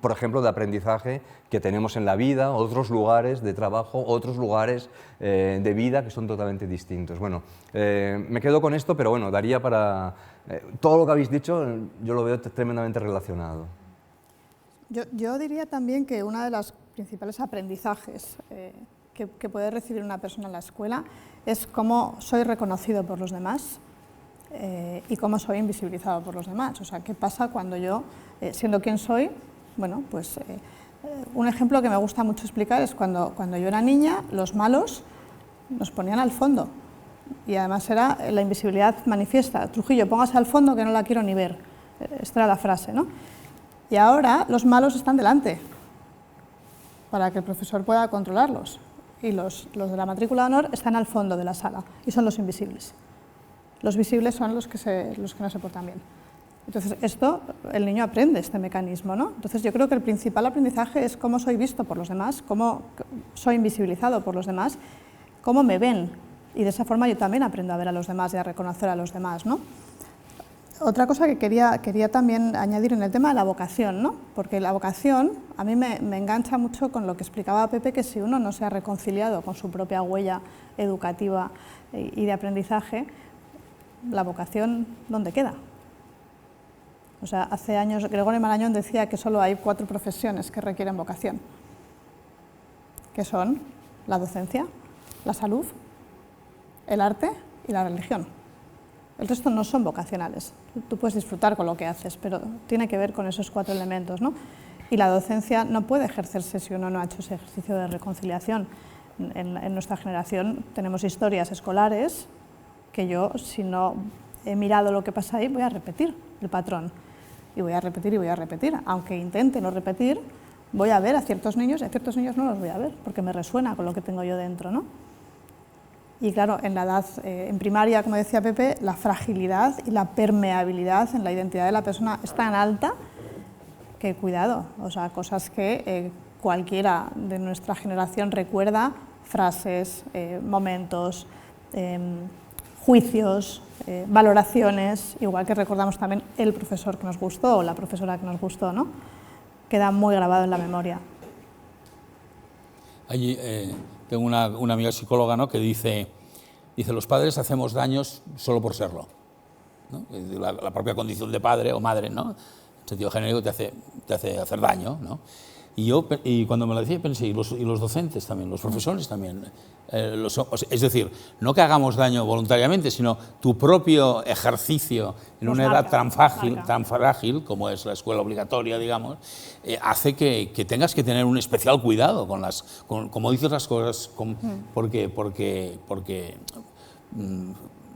por ejemplo, de aprendizaje que tenemos en la vida, otros lugares de trabajo, otros lugares de vida que son totalmente distintos. Bueno, me quedo con esto, pero bueno, daría para... todo lo que habéis dicho yo lo veo tremendamente relacionado. Yo diría también que uno de los principales aprendizajes que puede recibir una persona en la escuela es cómo soy reconocido por los demás y cómo soy invisibilizado por los demás. O sea, qué pasa cuando yo, siendo quien soy, bueno, pues un ejemplo que me gusta mucho explicar es cuando yo era niña, los malos nos ponían al fondo y además era la invisibilidad manifiesta. Trujillo, póngase al fondo que no la quiero ni ver. Esta era la frase, ¿no? Y ahora los malos están delante para que el profesor pueda controlarlos y los de la matrícula de honor están al fondo de la sala y son los invisibles. Los visibles son los que no se portan bien. Entonces, el niño aprende este mecanismo, ¿no? Entonces, yo creo que el principal aprendizaje es cómo soy visto por los demás, cómo soy invisibilizado por los demás, cómo me ven. Y de esa forma yo también aprendo a ver a los demás y a reconocer a los demás, ¿no? Otra cosa que quería también añadir en el tema de la vocación, ¿no? Porque la vocación a mí me engancha mucho con lo que explicaba Pepe, que si uno no se ha reconciliado con su propia huella educativa y de aprendizaje, la vocación, ¿dónde queda? O sea, hace años Gregorio Marañón decía que solo hay 4 profesiones que requieren vocación, que son la docencia, la salud, el arte y la religión. El resto no son vocacionales. Tú puedes disfrutar con lo que haces, pero tiene que ver con esos 4 elementos, ¿no? Y la docencia no puede ejercerse si uno no ha hecho ese ejercicio de reconciliación. En nuestra generación tenemos historias escolares que yo, si no he mirado lo que pasa ahí, voy a repetir el patrón. Y voy a repetir y voy a repetir. Aunque intente no repetir, voy a ver a ciertos niños y a ciertos niños no los voy a ver, porque me resuena con lo que tengo yo dentro, ¿no? Y claro, en la edad, en primaria, como decía Pepe, la fragilidad y la permeabilidad en la identidad de la persona es tan alta que cuidado, o sea, cosas que cualquiera de nuestra generación recuerda, frases, momentos, juicios, valoraciones, igual que recordamos también el profesor que nos gustó o la profesora que nos gustó, ¿no? Queda muy grabado en la memoria. Allí tengo una amiga psicóloga, ¿no?, que dice, los padres hacemos daños solo por serlo, ¿no? La propia condición de padre o madre, ¿no?, en sentido genérico te hace hacer daño, ¿no? Y cuando me lo decía pensé, y los docentes también, los profesores también, es decir, no que hagamos daño voluntariamente, sino tu propio ejercicio en una edad tan frágil como es la escuela obligatoria, digamos, hace que tengas que tener un especial cuidado con cómo dices las cosas, porque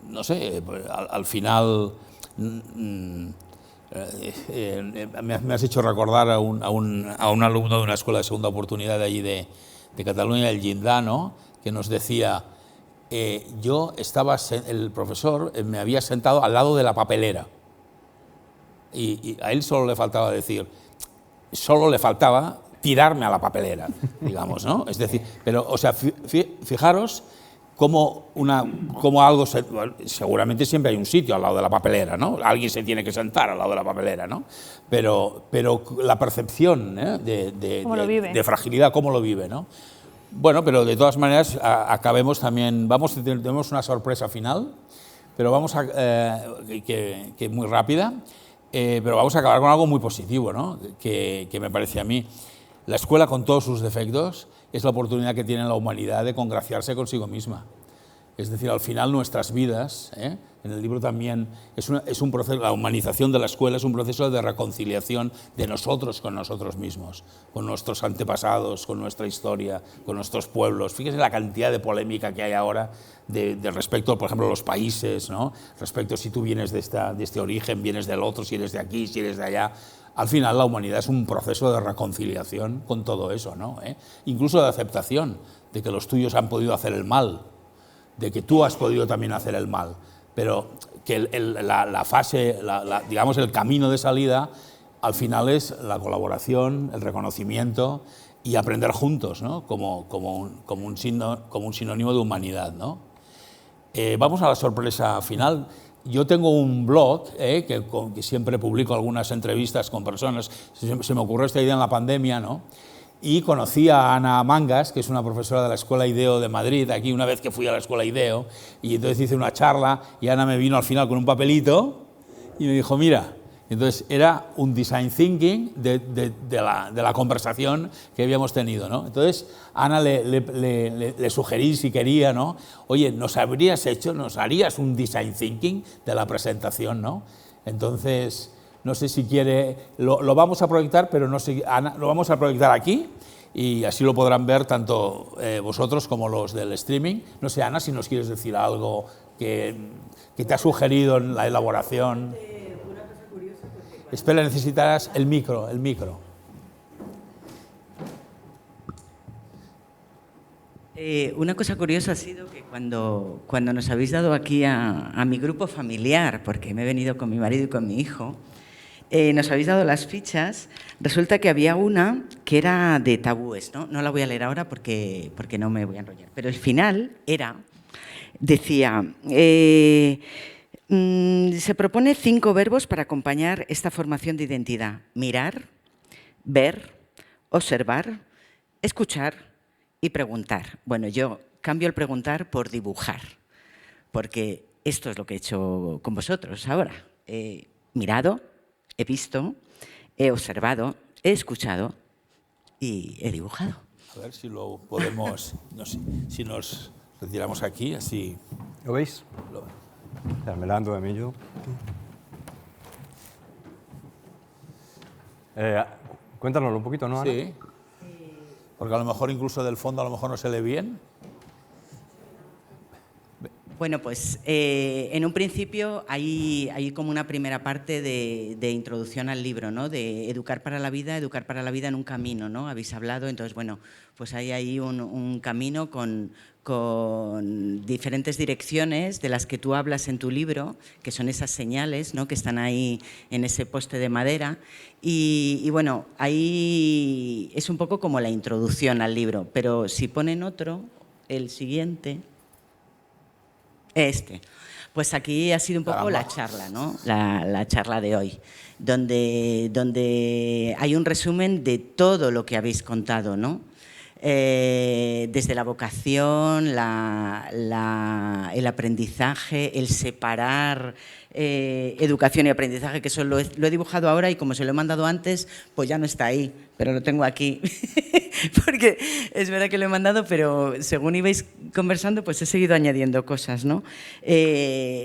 no sé, al final... me has hecho recordar a un alumno de una escuela de segunda oportunidad de allí de Cataluña, el Llindar, ¿no?, que nos decía, el profesor me había sentado al lado de la papelera. Y a él solo le faltaba decir, solo le faltaba tirarme a la papelera, digamos, ¿no? Es decir, pero, o sea, fijaros cómo algo, seguramente siempre hay un sitio al lado de la papelera, ¿no? Alguien se tiene que sentar al lado de la papelera, ¿no? Pero la percepción de fragilidad, cómo lo vive, ¿no? Bueno, pero de todas maneras, acabemos también, tenemos una sorpresa final, pero vamos a, que muy rápida, pero vamos a acabar con algo muy positivo, ¿no? Que me parece a mí. La escuela, con todos sus defectos, es la oportunidad que tiene la humanidad de congraciarse consigo misma. Es decir, al final nuestras vidas, en el libro también, es un proceso, la humanización de la escuela es un proceso de reconciliación de nosotros con nosotros mismos, con nuestros antepasados, con nuestra historia, con nuestros pueblos. Fíjese la cantidad de polémica que hay ahora de respecto, por ejemplo, a los países, ¿no? Respecto si tú vienes de este origen, vienes del otro, si eres de aquí, si eres de allá. Al final la humanidad es un proceso de reconciliación con todo eso, ¿no? Incluso de aceptación de que los tuyos han podido hacer el mal, de que tú has podido también hacer el mal, pero que la fase, digamos, el camino de salida, al final es la colaboración, el reconocimiento y aprender juntos, ¿no? como un sinónimo de humanidad, ¿no? Vamos a la sorpresa final. Yo tengo un blog que siempre publico algunas entrevistas con personas. Se me ocurrió esta idea en la pandemia, ¿no? Y conocí a Ana Mangas, que es una profesora de la Escuela IDEO de Madrid, aquí una vez que fui a la Escuela IDEO, y entonces hice una charla y Ana me vino al final con un papelito y me dijo, mira, entonces era un design thinking de la conversación que habíamos tenido, ¿no? Entonces Ana le sugerí si quería, ¿no? Oye, ¿nos harías un design thinking de la presentación, ¿no? Entonces, no sé si quiere, lo vamos a proyectar, pero no sé, Ana, lo vamos a proyectar aquí y así lo podrán ver tanto vosotros como los del streaming. No sé, Ana, si nos quieres decir algo que te ha sugerido en la elaboración. Espera, necesitarás el micro. Una cosa curiosa ha sido que cuando nos habéis dado aquí a mi grupo familiar, porque me he venido con mi marido y con mi hijo, nos habéis dado las fichas, resulta que había una que era de tabúes, ¿no? No la voy a leer ahora porque no me voy a enrollar, pero el final decía... se propone 5 verbos para acompañar esta formación de identidad. Mirar, ver, observar, escuchar y preguntar. Bueno, yo cambio el preguntar por dibujar, porque esto es lo que he hecho con vosotros ahora. He mirado, he visto, he observado, he escuchado y he dibujado. A ver si lo podemos, no sé, si nos retiramos aquí, así... ¿Lo veis? Melando, Emilio. Cuéntanoslo un poquito, ¿no, Ana? Sí. Porque a lo mejor incluso del fondo a lo mejor no se lee bien. Bueno, pues en un principio hay como una primera parte de introducción al libro, ¿no? De educar para la vida en un camino, ¿no? Habéis hablado, entonces, bueno, pues hay ahí un camino con diferentes direcciones de las que tú hablas en tu libro, que son esas señales, ¿no? Que están ahí en ese poste de madera. Y bueno, ahí es un poco como la introducción al libro, pero si ponen otro, el siguiente... Pues aquí ha sido un poco la charla, ¿no? La charla de hoy, donde hay un resumen de todo lo que habéis contado, ¿no? Desde la vocación, el aprendizaje, el separar educación y aprendizaje, que eso lo he dibujado ahora y como se lo he mandado antes, pues ya no está ahí, pero lo tengo aquí. Porque es verdad que lo he mandado, pero según ibais conversando, pues he seguido añadiendo cosas, ¿no?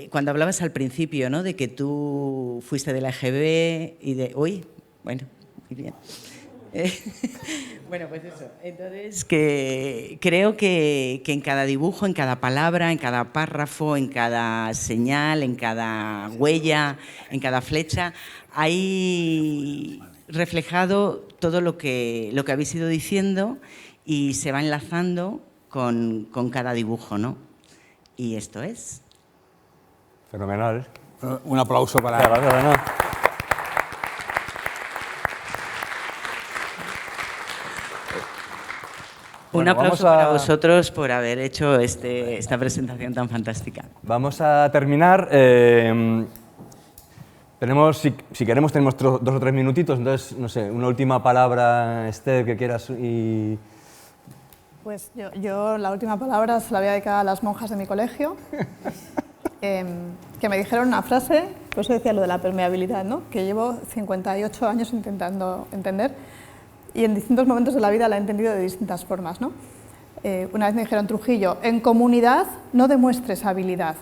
Cuando hablabas al principio, ¿no? De que tú fuiste de la EGB y de... Uy, bueno, muy bien. Bueno, pues eso. Entonces, que creo que en cada dibujo, en cada palabra, en cada párrafo, en cada señal, en cada huella, en cada flecha, hay reflejado todo lo que habéis ido diciendo y se va enlazando con cada dibujo, ¿no? Y esto es. Fenomenal. Un aplauso para... Gracias, Ana. Un aplauso para vosotros por haber hecho esta presentación tan fantástica. Vamos a terminar. Tenemos, si queremos, tenemos 2 o 3 minutitos, entonces, no sé, una última palabra, Esther, que quieras. Pues yo la última palabra se la voy a dedicar a las monjas de mi colegio, que me dijeron una frase, por eso decía lo de la permeabilidad, ¿no? Que llevo 58 años intentando entender y en distintos momentos de la vida la he entendido de distintas formas, ¿no? Una vez me dijeron, Trujillo, en comunidad no demuestres habilidad.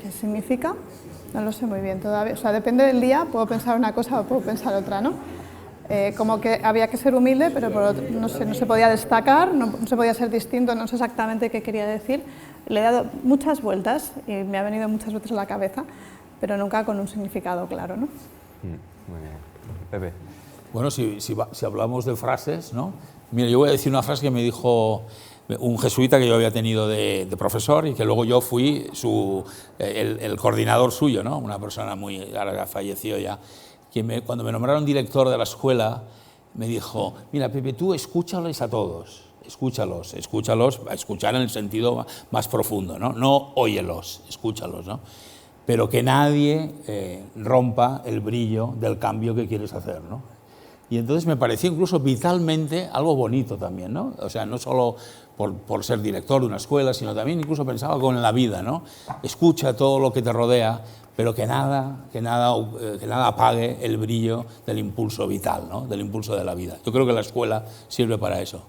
¿Qué significa? No lo sé muy bien todavía. O sea, depende del día, puedo pensar una cosa o puedo pensar otra, ¿no? Como que había que ser humilde, pero por otro, no se podía destacar, no se podía ser distinto, no sé exactamente qué quería decir. Le he dado muchas vueltas y me ha venido muchas veces a la cabeza, pero nunca con un significado claro, ¿no? Muy bien. Pepe. Bueno, si hablamos de frases, ¿no? Mira, yo voy a decir una frase que me dijo un jesuita que yo había tenido de profesor y que luego yo fui el coordinador suyo, ¿no? Una persona muy, ahora falleció ya, que cuando me nombraron director de la escuela me dijo, mira, Pepe, tú escúchales a todos, escúchalos, escuchar en el sentido más profundo, ¿no? No óyelos, escúchalos, ¿no? Pero que nadie rompa el brillo del cambio que quieres hacer, ¿no? Y entonces me pareció incluso vitalmente algo bonito también, ¿no? O sea, no solo por ser director de una escuela, sino también incluso pensaba con la vida, ¿no? Escucha todo lo que te rodea, pero que nada apague el brillo del impulso vital, ¿no? Del impulso de la vida. Yo creo que la escuela sirve para eso.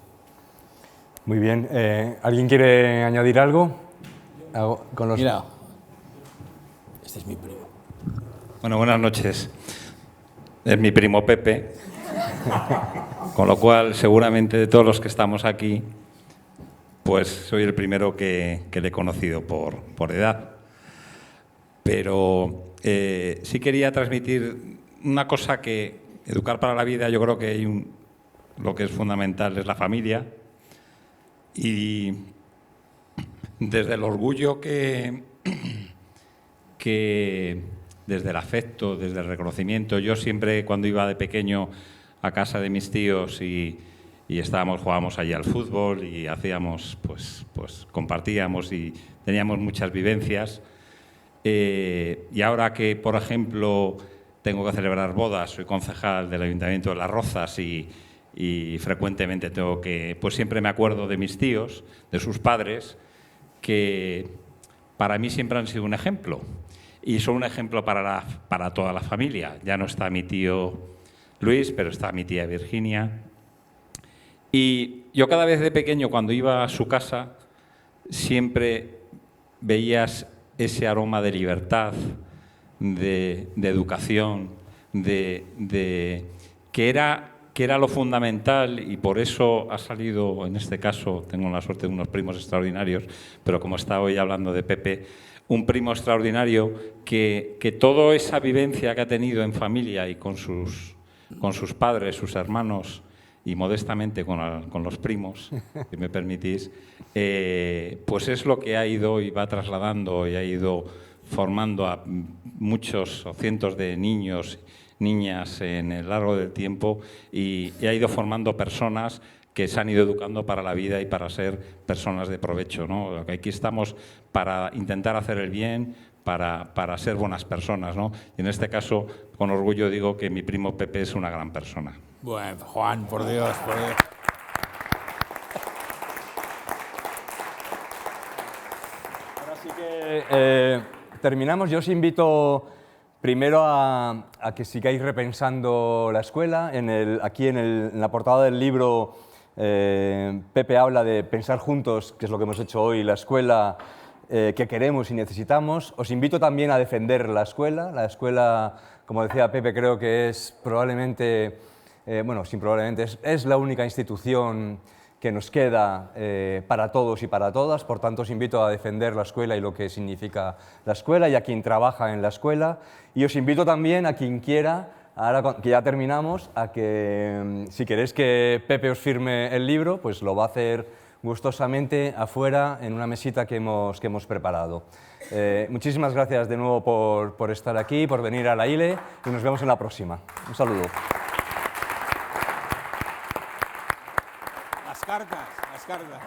Muy bien. ¿Alguien quiere añadir algo? Mira, este es mi primo. Bueno, buenas noches. Es mi primo Pepe, con lo cual seguramente de todos los que estamos aquí, pues soy el primero que le he conocido por edad. Pero sí quería transmitir una cosa que educar para la vida, yo creo que lo que es fundamental es la familia, y desde el orgullo que desde el afecto, desde el reconocimiento. Yo siempre, cuando iba de pequeño a casa de mis tíos y jugábamos allí al fútbol y hacíamos, pues compartíamos y teníamos muchas vivencias. Y ahora que, por ejemplo, tengo que celebrar bodas, soy concejal del Ayuntamiento de Las Rozas y frecuentemente tengo que, pues siempre me acuerdo de mis tíos, de sus padres, que para mí siempre han sido un ejemplo. Y son un ejemplo para toda la familia. Ya no está mi tío Luis, pero está mi tía Virginia. Y yo cada vez de pequeño, cuando iba a su casa, siempre veías ese aroma de libertad, de educación, que era lo fundamental, y por eso ha salido, en este caso, tengo la suerte de unos primos extraordinarios, pero como está hoy hablando de Pepe, un primo extraordinario que toda esa vivencia que ha tenido en familia y con sus padres, sus hermanos y modestamente con los primos, si me permitís, pues es lo que ha ido y va trasladando y ha ido formando a muchos o cientos de niños, niñas en el largo del tiempo y ha ido formando personas que se han ido educando para la vida y para ser personas de provecho, ¿no? Aquí estamos para intentar hacer el bien, para ser buenas personas, ¿no? Y en este caso, con orgullo digo que mi primo Pepe es una gran persona. Bueno, Juan, por Dios, por Dios. Ahora sí que terminamos. Yo os invito primero a que sigáis repensando la escuela. Aquí en la portada del libro Pepe habla de pensar juntos, que es lo que hemos hecho hoy, la escuela que queremos y necesitamos. Os invito también a defender la escuela. La escuela, como decía Pepe, creo que es probablemente, es la única institución que nos queda para todos y para todas. Por tanto, os invito a defender la escuela y lo que significa la escuela y a quien trabaja en la escuela. Y os invito también a quien quiera, ahora que ya terminamos, a que si queréis que Pepe os firme el libro, pues lo va a hacer gustosamente afuera en una mesita que hemos preparado. Muchísimas gracias de nuevo por estar aquí, por venir a la ILE y nos vemos en la próxima. Un saludo. cartas, las cartas.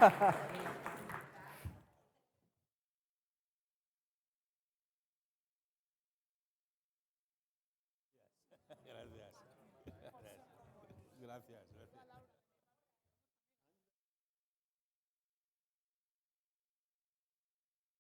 Gracias. Gracias.